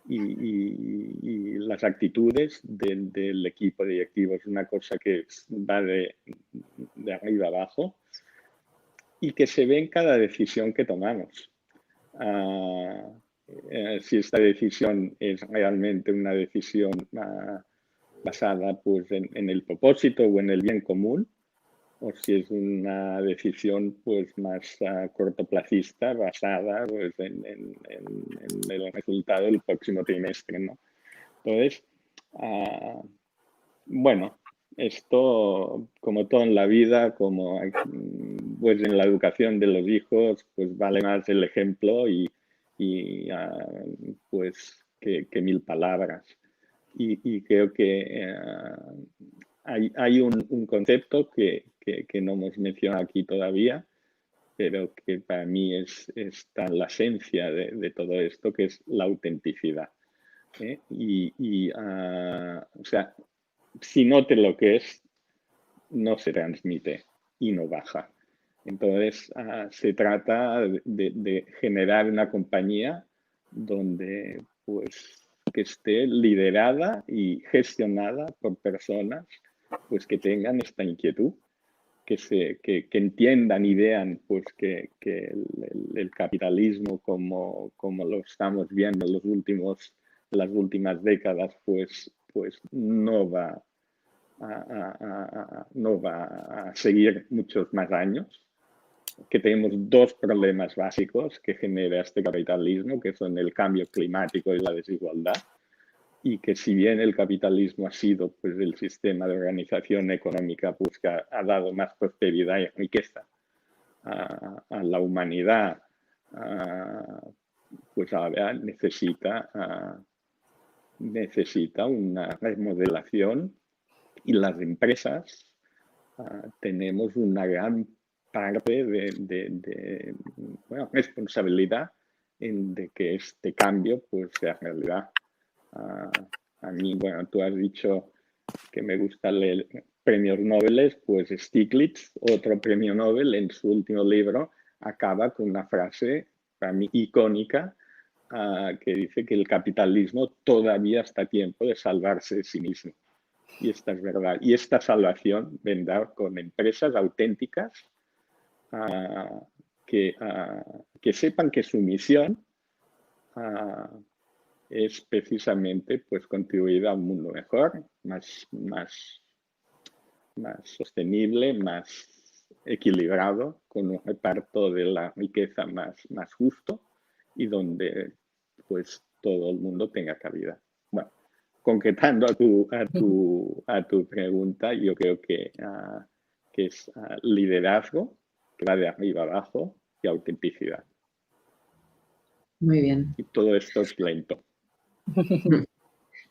y las actitudes del equipo directivo. Es una cosa que va de arriba abajo y que se ve en cada decisión que tomamos. Si esta decisión es realmente una decisión basada pues, en el propósito o en el bien común, o si es una decisión pues, más cortoplacista basada pues, en el resultado del próximo trimestre, ¿no? Entonces, bueno, esto, como todo en la vida, como pues en la educación de los hijos, pues vale más el ejemplo y pues que 1000 palabras. Y creo que hay un concepto que no hemos mencionado aquí todavía, pero que para mí está en la esencia de todo esto, que es la autenticidad. O sea, si no te lo que es, no se transmite y no baja. Entonces, se trata de generar una compañía pues, que esté liderada y gestionada por personas pues, que tengan esta inquietud, que entiendan y vean pues, que el capitalismo como lo estamos viendo en las últimas décadas, pues no va a seguir muchos más años, que tenemos dos problemas básicos que genera este capitalismo, que son el cambio climático y la desigualdad, y que si bien el capitalismo ha sido pues, el sistema de organización económica pues, que ha dado más prosperidad y riqueza a la humanidad, pues ahora necesita una remodelación, y las empresas tenemos una gran parte de responsabilidad de que este cambio pues, sea realidad. A mí, bueno, tú has dicho que me gusta leer premios Nobel, pues Stiglitz, otro premio Nobel, en su último libro acaba con una frase para mí icónica que dice que el capitalismo todavía está a tiempo de salvarse de sí mismo. Y esta es verdad. Y esta salvación vendrá con empresas auténticas que sepan que su misión es precisamente pues, contribuir a un mundo mejor, más sostenible, más equilibrado, con un reparto de la riqueza más justo y donde pues, todo el mundo tenga cabida. Bueno, concretando a tu pregunta, yo creo que es liderazgo, que va de arriba abajo, y autenticidad. Muy bien. Y todo esto es lento.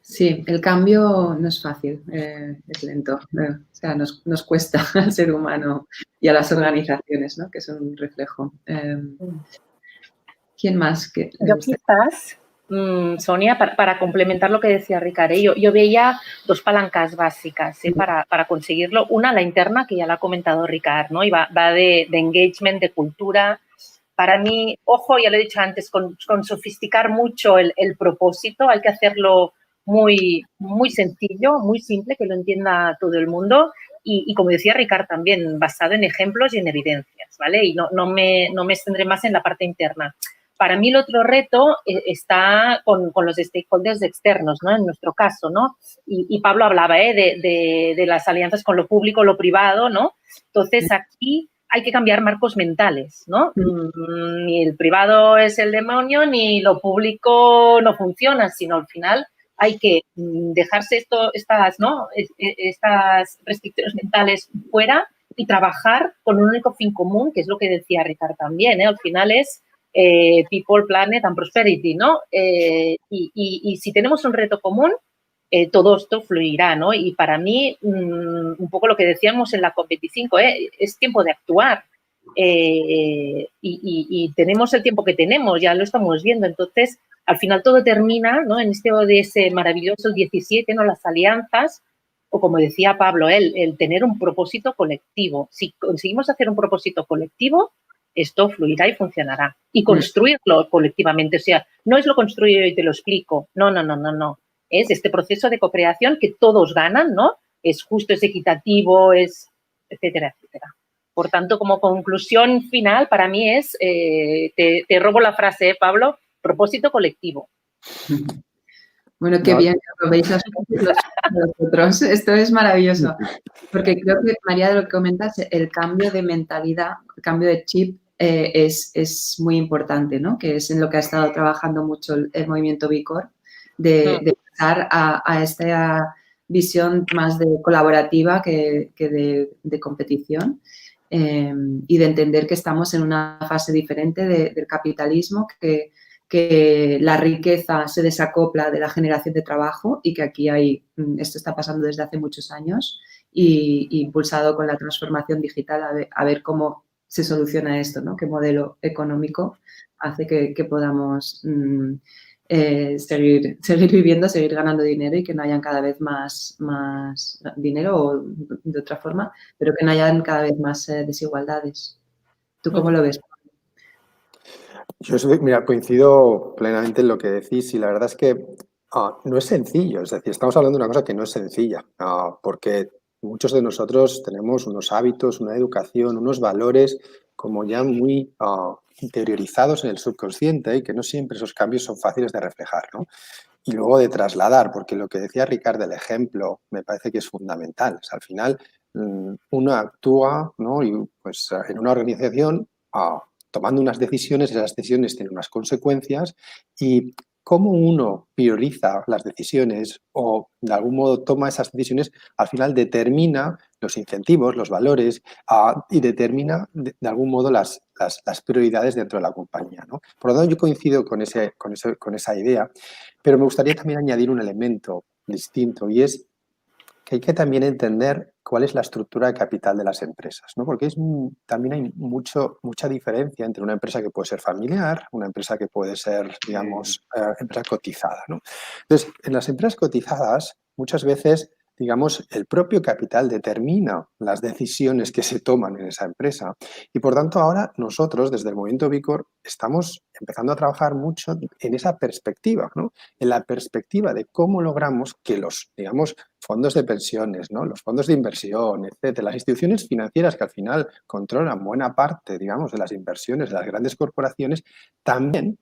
Sí, el cambio no es fácil, es lento. O sea, nos cuesta al ser humano y a las organizaciones, ¿no? Que son un reflejo. ¿Quién más? Yo quizás, Sonia, para complementar lo que decía Ricard, yo veía dos palancas básicas para conseguirlo. Una, la interna, que ya la ha comentado Ricard, ¿no? Y va de engagement, de cultura. Para mí, ojo, ya lo he dicho antes, con sofisticar mucho el propósito, hay que hacerlo muy, muy sencillo, muy simple, que lo entienda todo el mundo. Y como decía Ricard también, basado en ejemplos y en evidencias, ¿vale? Y no me extendré más en la parte interna. Para mí el otro reto está con los stakeholders externos, ¿no? En nuestro caso, ¿no? Y Pablo hablaba de las alianzas con lo público, lo privado, ¿no? Entonces, aquí hay que cambiar marcos mentales, ¿no? Ni el privado es el demonio, ni lo público no funciona, sino al final hay que dejarse estas restricciones mentales fuera y trabajar con un único fin común, que es lo que decía Ricard también, ¿eh? Al final es People, Planet and Prosperity, ¿no? Y si tenemos un reto común, todo esto fluirá, ¿no? Y para mí, un poco lo que decíamos en la COP25, es tiempo de actuar. Y tenemos el tiempo que tenemos, ya lo estamos viendo. Entonces, al final todo termina, ¿no? En este ODS maravilloso, el 17, ¿no? Las alianzas, o como decía Pablo, el tener un propósito colectivo. Si conseguimos hacer un propósito colectivo, esto fluirá y funcionará. Y construirlo colectivamente. O sea, no es lo construyo y te lo explico. No. Es este proceso de co-creación que todos ganan, ¿no? Es justo, es equitativo, es etcétera, etcétera. Por tanto, como conclusión final, para mí es, te robo la frase, Pablo, propósito colectivo. Bueno, qué bien que lo veis vosotros. Esto es maravilloso. Porque creo que, María, de lo que comentas, el cambio de mentalidad, el cambio de chip es muy importante, ¿no? Que es en lo que ha estado trabajando mucho el movimiento B Corp, de pasar a esta visión más colaborativa que de competición. Y de entender que estamos en una fase diferente del capitalismo, que la riqueza se desacopla de la generación de trabajo y que aquí esto está pasando desde hace muchos años y impulsado con la transformación digital a ver cómo se soluciona esto, ¿no? Qué modelo económico hace que podamos seguir viviendo, seguir ganando dinero y que no hayan cada vez más dinero o de otra forma, pero que no hayan cada vez más desigualdades. ¿Tú cómo lo ves? Mira, coincido plenamente en lo que decís y la verdad es que no es sencillo, es decir, estamos hablando de una cosa que no es sencilla, porque muchos de nosotros tenemos unos hábitos, una educación, unos valores como ya muy interiorizados en el subconsciente y que no siempre esos cambios son fáciles de reflejar, ¿no? Y luego de trasladar, porque lo que decía Ricardo, el ejemplo, me parece que es fundamental. O sea, al final, uno actúa, ¿no? Y, pues, en una organización tomando unas decisiones, esas decisiones tienen unas consecuencias y cómo uno prioriza las decisiones o de algún modo toma esas decisiones, al final determina los incentivos, los valores y determina de algún modo las prioridades dentro de la compañía, ¿no? Por lo tanto, yo coincido con esa idea. Pero me gustaría también añadir un elemento distinto y es que hay que también entender cuál es la estructura de capital de las empresas, ¿no? Porque también hay mucha diferencia entre una empresa que puede ser familiar, una empresa que puede ser, digamos, empresa cotizada, ¿no? Entonces, en las empresas cotizadas, muchas veces, digamos, el propio capital determina las decisiones que se toman en esa empresa. Y por tanto, ahora nosotros, desde el Movimiento B Corp, estamos empezando a trabajar mucho en esa perspectiva, ¿no? En la perspectiva de cómo logramos que los, digamos, fondos de pensiones, ¿no? Los fondos de inversión, etcétera, las instituciones financieras que al final controlan buena parte, digamos, de las inversiones de las grandes corporaciones, también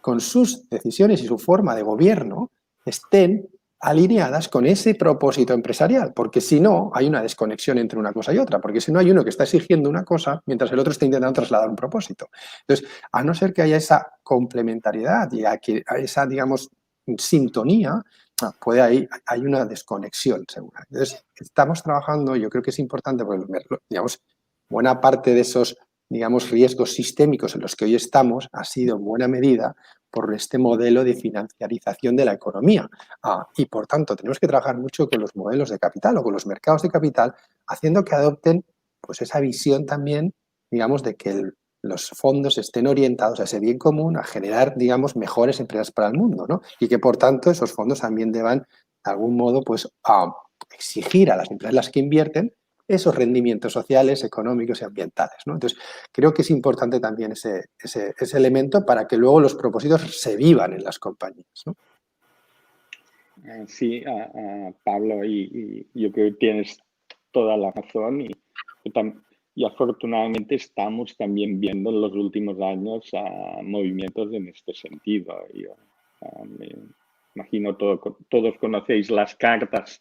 con sus decisiones y su forma de gobierno estén alineadas con ese propósito empresarial, porque si no, hay una desconexión entre una cosa y otra, porque si no hay uno que está exigiendo una cosa mientras el otro está intentando trasladar un propósito. Entonces, a no ser que haya esa complementariedad y a esa, digamos, sintonía, hay una desconexión segura. Entonces, estamos trabajando, yo creo que es importante, porque, digamos, buena parte de esos, digamos, riesgos sistémicos en los que hoy estamos ha sido en buena medida por este modelo de financiarización de la economía. Y, por tanto, tenemos que trabajar mucho con los modelos de capital o con los mercados de capital, haciendo que adopten pues, esa visión también, digamos, de que los fondos estén orientados a ese bien común, a generar, digamos, mejores empresas para el mundo, ¿no? Y que, por tanto, esos fondos también deban, de algún modo, pues, exigir a las empresas en las que invierten esos rendimientos sociales, económicos y ambientales, ¿no? Entonces, creo que es importante también ese elemento para que luego los propósitos se vivan en las compañías, ¿no? Sí, Pablo, y yo creo que tienes toda la razón y afortunadamente estamos también viendo en los últimos años movimientos en este sentido. Yo me imagino todos conocéis las cartas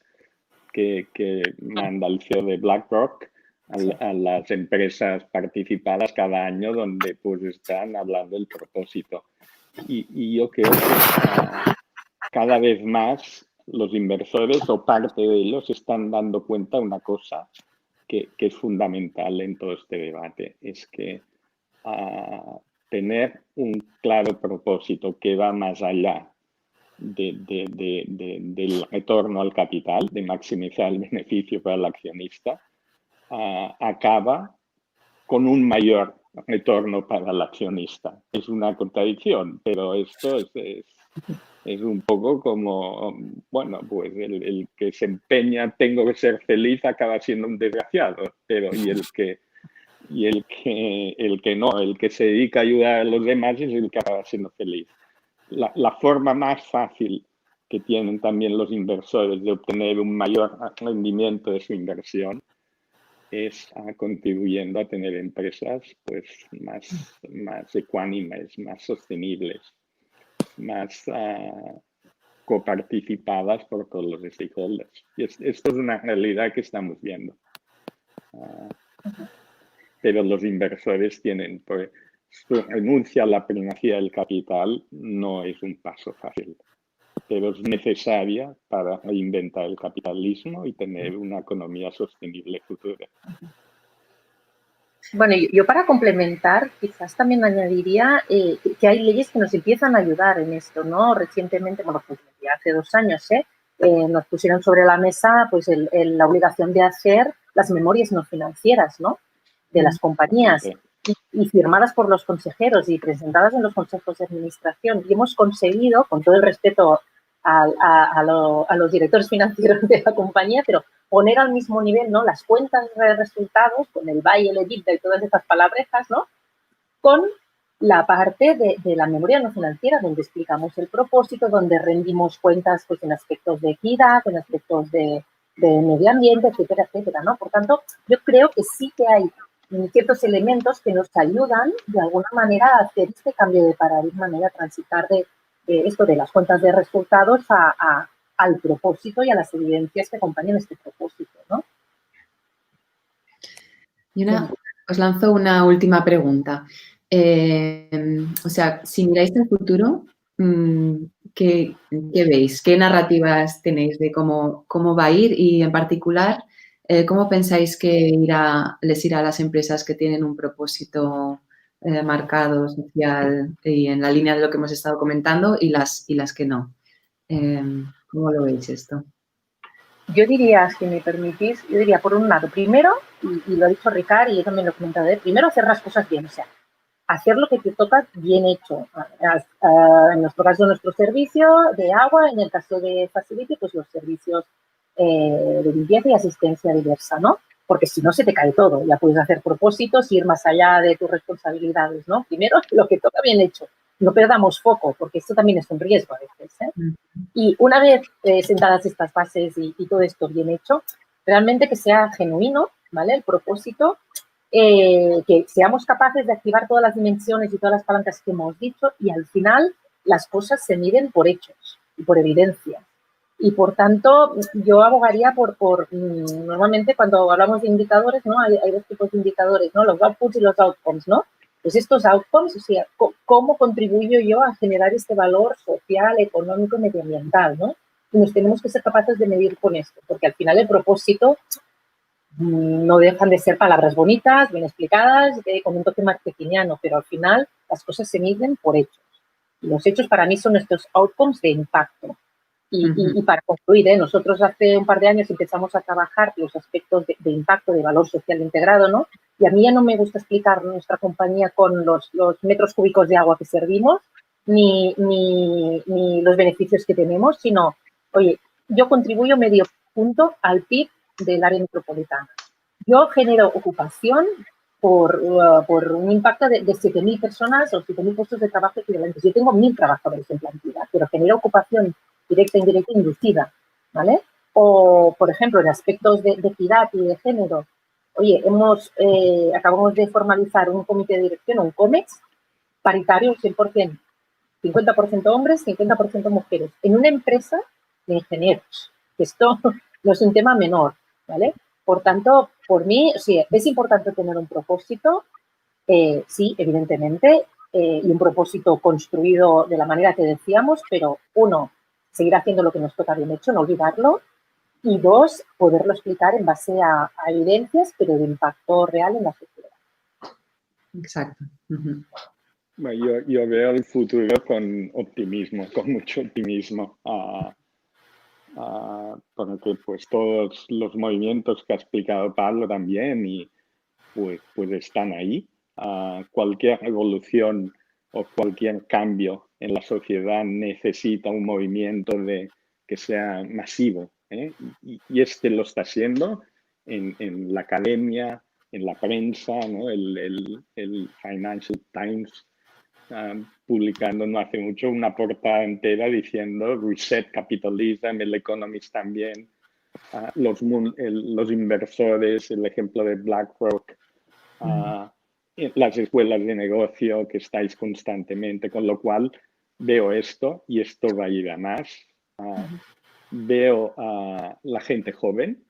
que manda el CEO de BlackRock a las empresas participadas cada año donde pues están hablando del propósito. Y yo creo que cada vez más los inversores o parte de ellos están dando cuenta de una cosa que es fundamental en todo este debate, es que tener un claro propósito que va más allá del retorno al capital, de maximizar el beneficio para el accionista, acaba con un mayor retorno para el accionista. Es una contradicción, pero esto es un poco como, bueno, pues el que se empeña, tengo que ser feliz, acaba siendo un desgraciado, pero el que no, el que se dedica a ayudar a los demás es el que acaba siendo feliz. La forma más fácil que tienen también los inversores de obtener un mayor rendimiento de su inversión es contribuyendo a tener empresas pues, más ecuánimes, más sostenibles, más coparticipadas por todos los stakeholders. Y esto es una realidad que estamos viendo. Pero los inversores tienen, pues, su renuncia a la primacía del capital no es un paso fácil, pero es necesaria para reinventar el capitalismo y tener una economía sostenible futura. Bueno, yo para complementar, quizás también añadiría que hay leyes que nos empiezan a ayudar en esto, ¿no? Recientemente, bueno, pues ya hace 2 años, nos pusieron sobre la mesa pues la obligación de hacer las memorias no financieras, ¿no? De las compañías y firmadas por los consejeros y presentadas en los consejos de administración. Y hemos conseguido, con todo el respeto a los directores financieros de la compañía, pero poner al mismo nivel, ¿no? Las cuentas de resultados, con el BAI, el EBITDA y todas estas palabrejas, ¿no? Con la parte de la memoria no financiera, donde explicamos el propósito, donde rendimos cuentas pues, en aspectos de equidad, en aspectos de medio ambiente, etcétera, etcétera, ¿no? Por tanto, yo creo que sí que hay ciertos elementos que nos ayudan de alguna manera a hacer este cambio de paradigma, ¿no? A transitar de esto de las cuentas de resultados al propósito y a las evidencias que acompañan este propósito, ¿no? Y os lanzo una última pregunta. O sea, si miráis al futuro, ¿qué veis? ¿Qué narrativas tenéis de cómo va a ir? Y en particular, ¿cómo pensáis que les irá a las empresas que tienen un propósito marcado, social y en la línea de lo que hemos estado comentando y las que no? ¿Cómo lo veis esto? Yo diría, si me permitís, por un lado, primero, y lo ha dicho Ricard y yo también lo he comentado, primero hacer las cosas bien, o sea, hacer lo que te toca bien hecho. En nuestro caso, nuestro servicio de agua, en el caso de Facility, pues los servicios de limpieza y asistencia diversa, ¿no? Porque si no, se te cae todo. Ya puedes hacer propósitos y ir más allá de tus responsabilidades, ¿no? Primero, lo que toca bien hecho. No perdamos foco, porque esto también es un riesgo a veces, ¿eh? Y una vez sentadas estas bases y todo esto bien hecho, realmente que sea genuino, ¿vale? El propósito, que seamos capaces de activar todas las dimensiones y todas las palancas que hemos dicho y al final las cosas se miden por hechos y por evidencia. Y por tanto, yo abogaría por normalmente cuando hablamos de indicadores, ¿no? Hay dos tipos de indicadores, ¿no? Los outputs y los outcomes, ¿no? Pues estos outcomes, o sea, ¿cómo contribuyo yo a generar este valor social, económico y medioambiental, ¿no? Y nos tenemos que ser capaces de medir con esto, porque al final el propósito no dejan de ser palabras bonitas, bien explicadas, con un toque marketingiano, pero al final las cosas se miden por hechos. Y los hechos para mí son estos outcomes de impacto. Y para concluir, nosotros hace un par de años empezamos a trabajar los aspectos de impacto, de valor social integrado, ¿no? Y a mí ya no me gusta explicar nuestra compañía con los metros cúbicos de agua que servimos, ni los beneficios que tenemos, sino, oye, yo contribuyo medio punto al PIB del área metropolitana. Yo genero ocupación por un impacto de 7.000 personas o 7.000 puestos de trabajo equivalentes. Yo tengo 1.000 trabajadores en plantilla, pero genero ocupación directa, indirecta e inducida, ¿vale? O, por ejemplo, en aspectos de equidad y de género, oye, acabamos de formalizar un comité de dirección, un COMEX, paritario 100%, 50% hombres, 50% mujeres, en una empresa de ingenieros. Esto no es un tema menor, ¿vale? Por tanto, por mí, sí, es importante tener un propósito, sí, evidentemente, y un propósito construido de la manera que decíamos, pero uno, seguir haciendo lo que nos toca bien hecho, no olvidarlo, y dos, poderlo explicar en base a evidencias, pero de impacto real en la sociedad. Exacto. Bueno, yo veo el futuro con optimismo, con mucho optimismo, porque pues todos los movimientos que ha explicado Pablo también y pues están ahí. Cualquier revolución o cualquier cambio en la sociedad necesita un movimiento que sea masivo, ¿eh? Y este lo está siendo en la academia, en la prensa, ¿no? El Financial Times publicando no hace mucho una portada entera diciendo Reset Capitalism, el Economist también, los inversores, el ejemplo de BlackRock, las escuelas de negocio que estáis constantemente, con lo cual veo esto y esto va a ir a más. Veo a la gente joven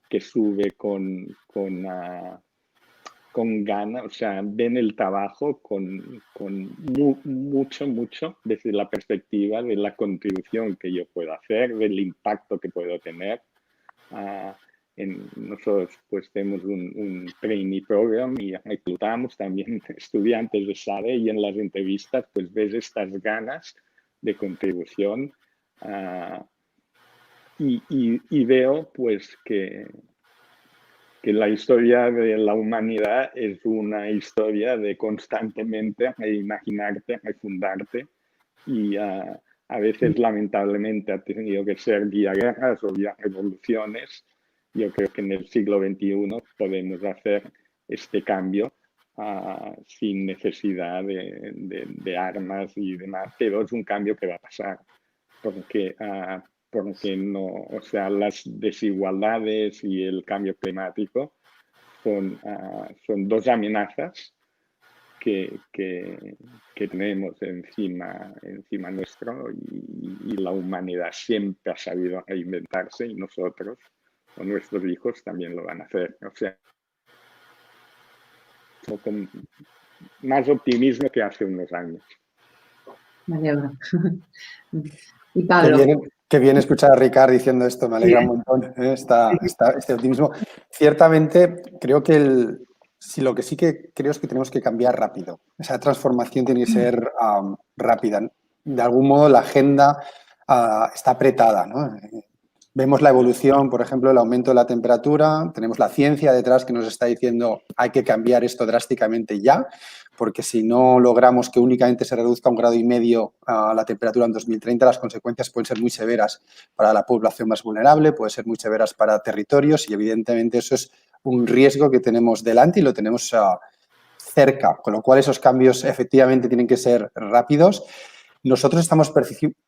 que sube con ganas, o sea, ven el trabajo con mucho desde la perspectiva de la contribución que yo puedo hacer, del impacto que puedo tener. Nosotros pues tenemos un trainee program y reclutamos también estudiantes de SADE y en las entrevistas pues ves estas ganas de contribución y veo pues que la historia de la humanidad es una historia de constantemente reimaginarte, refundarte y a veces lamentablemente ha tenido que ser vía guerras o vía revoluciones. Yo creo que en el siglo XXI podemos hacer este cambio sin necesidad de armas y demás, pero es un cambio que va a pasar, porque no, o sea, las desigualdades y el cambio climático son dos amenazas que tenemos encima nuestro, y la humanidad siempre ha sabido reinventarse, y nosotros o nuestros hijos también lo van a hacer. O sea, con más optimismo que hace unos años. Me alegro. Y Pablo. Qué bien escuchar a Ricard diciendo esto, me alegra un montón, este optimismo. Ciertamente, creo que lo que sí que creo es que tenemos que cambiar rápido. Esa transformación tiene que ser rápida. De algún modo, la agenda está apretada, ¿no? Vemos la evolución, por ejemplo, el aumento de la temperatura, tenemos la ciencia detrás que nos está diciendo hay que cambiar esto drásticamente ya, porque si no logramos que únicamente se reduzca 1,5 grados la temperatura en 2030, las consecuencias pueden ser muy severas para la población más vulnerable, pueden ser muy severas para territorios, y evidentemente eso es un riesgo que tenemos delante y lo tenemos cerca, con lo cual esos cambios efectivamente tienen que ser rápidos. Nosotros estamos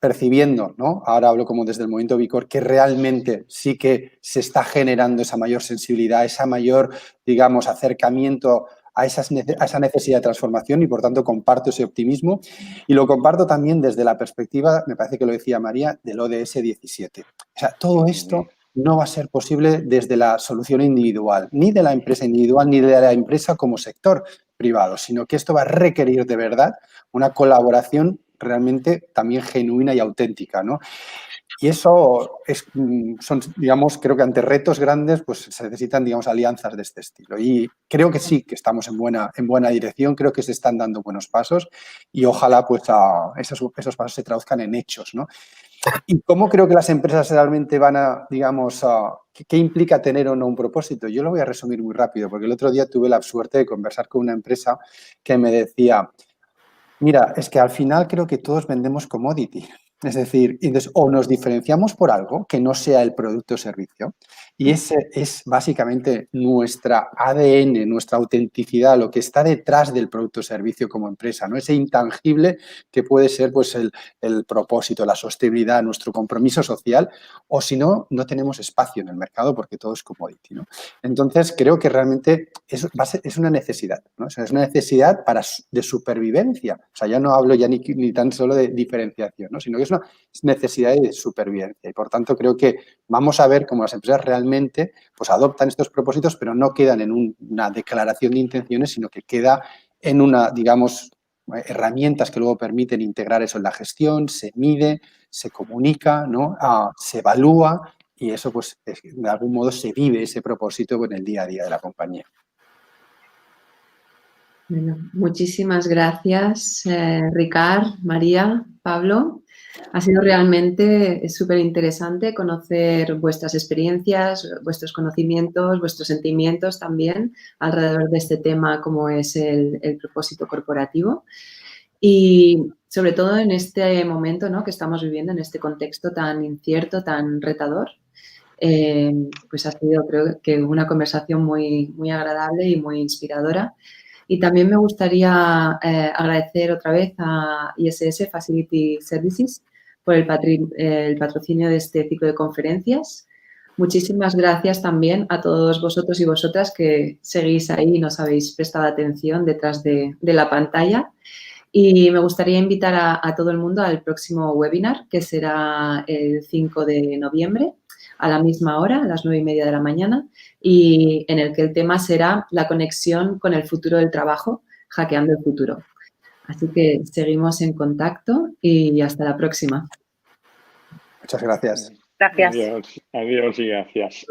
percibiendo, ¿no? Ahora hablo como desde el movimiento Bicor, que realmente sí que se está generando esa mayor sensibilidad, esa mayor, digamos, acercamiento a esa necesidad de transformación, y por tanto comparto ese optimismo, y lo comparto también desde la perspectiva, me parece que lo decía María, del ODS 17. O sea, todo esto no va a ser posible desde la solución individual, ni de la empresa individual, ni de la empresa como sector privado, sino que esto va a requerir de verdad una colaboración realmente también genuina y auténtica, ¿no? Y eso son, digamos, creo que ante retos grandes pues se necesitan, digamos, alianzas de este estilo. Y creo que sí, que estamos en buena dirección, creo que se están dando buenos pasos, y ojalá pues esos pasos se traduzcan en hechos, ¿no? ¿Y cómo creo que las empresas realmente van a, digamos, qué implica tener o no un propósito? Yo lo voy a resumir muy rápido, porque el otro día tuve la suerte de conversar con una empresa que me decía, mira, es que al final creo que todos vendemos commodity. Es decir, entonces, o nos diferenciamos por algo que no sea el producto o servicio, y ese es básicamente nuestra ADN, nuestra autenticidad, lo que está detrás del producto o servicio como empresa, ¿no? Ese intangible que puede ser pues, el propósito, la sostenibilidad, nuestro compromiso social, o si no, no tenemos espacio en el mercado porque todo es commodity, ¿no? Entonces, creo que realmente es una necesidad, ¿no? O sea, es una necesidad de supervivencia. O sea, ya no hablo ya ni tan solo de diferenciación, ¿no? Sino que es una necesidad de supervivencia. Y, por tanto, creo que vamos a ver cómo las empresas realmente pues, adoptan estos propósitos, pero no quedan en una declaración de intenciones, sino que queda en una, digamos, herramientas que luego permiten integrar eso en la gestión, se mide, se comunica, ¿no? Se evalúa, y eso, pues, de algún modo se vive ese propósito en el día a día de la compañía. Bueno, muchísimas gracias, Ricard, María, Pablo. Ha sido realmente súper interesante conocer vuestras experiencias, vuestros conocimientos, vuestros sentimientos también alrededor de este tema como es el propósito corporativo. Y sobre todo en este momento, ¿no?, que estamos viviendo, en este contexto tan incierto, tan retador, pues ha sido, creo que, una conversación muy, muy agradable y muy inspiradora. Y también me gustaría agradecer otra vez a ISS Facility Services por el patrocinio de este ciclo de conferencias. Muchísimas gracias también a todos vosotros y vosotras que seguís ahí y nos habéis prestado atención detrás de la pantalla. Y me gustaría invitar a todo el mundo al próximo webinar, que será el 5 de noviembre, a la misma hora, a las 9:30 de la mañana, y en el que el tema será la conexión con el futuro del trabajo, hackeando el futuro. Así que seguimos en contacto y hasta la próxima. Muchas gracias. Gracias. Adiós y gracias.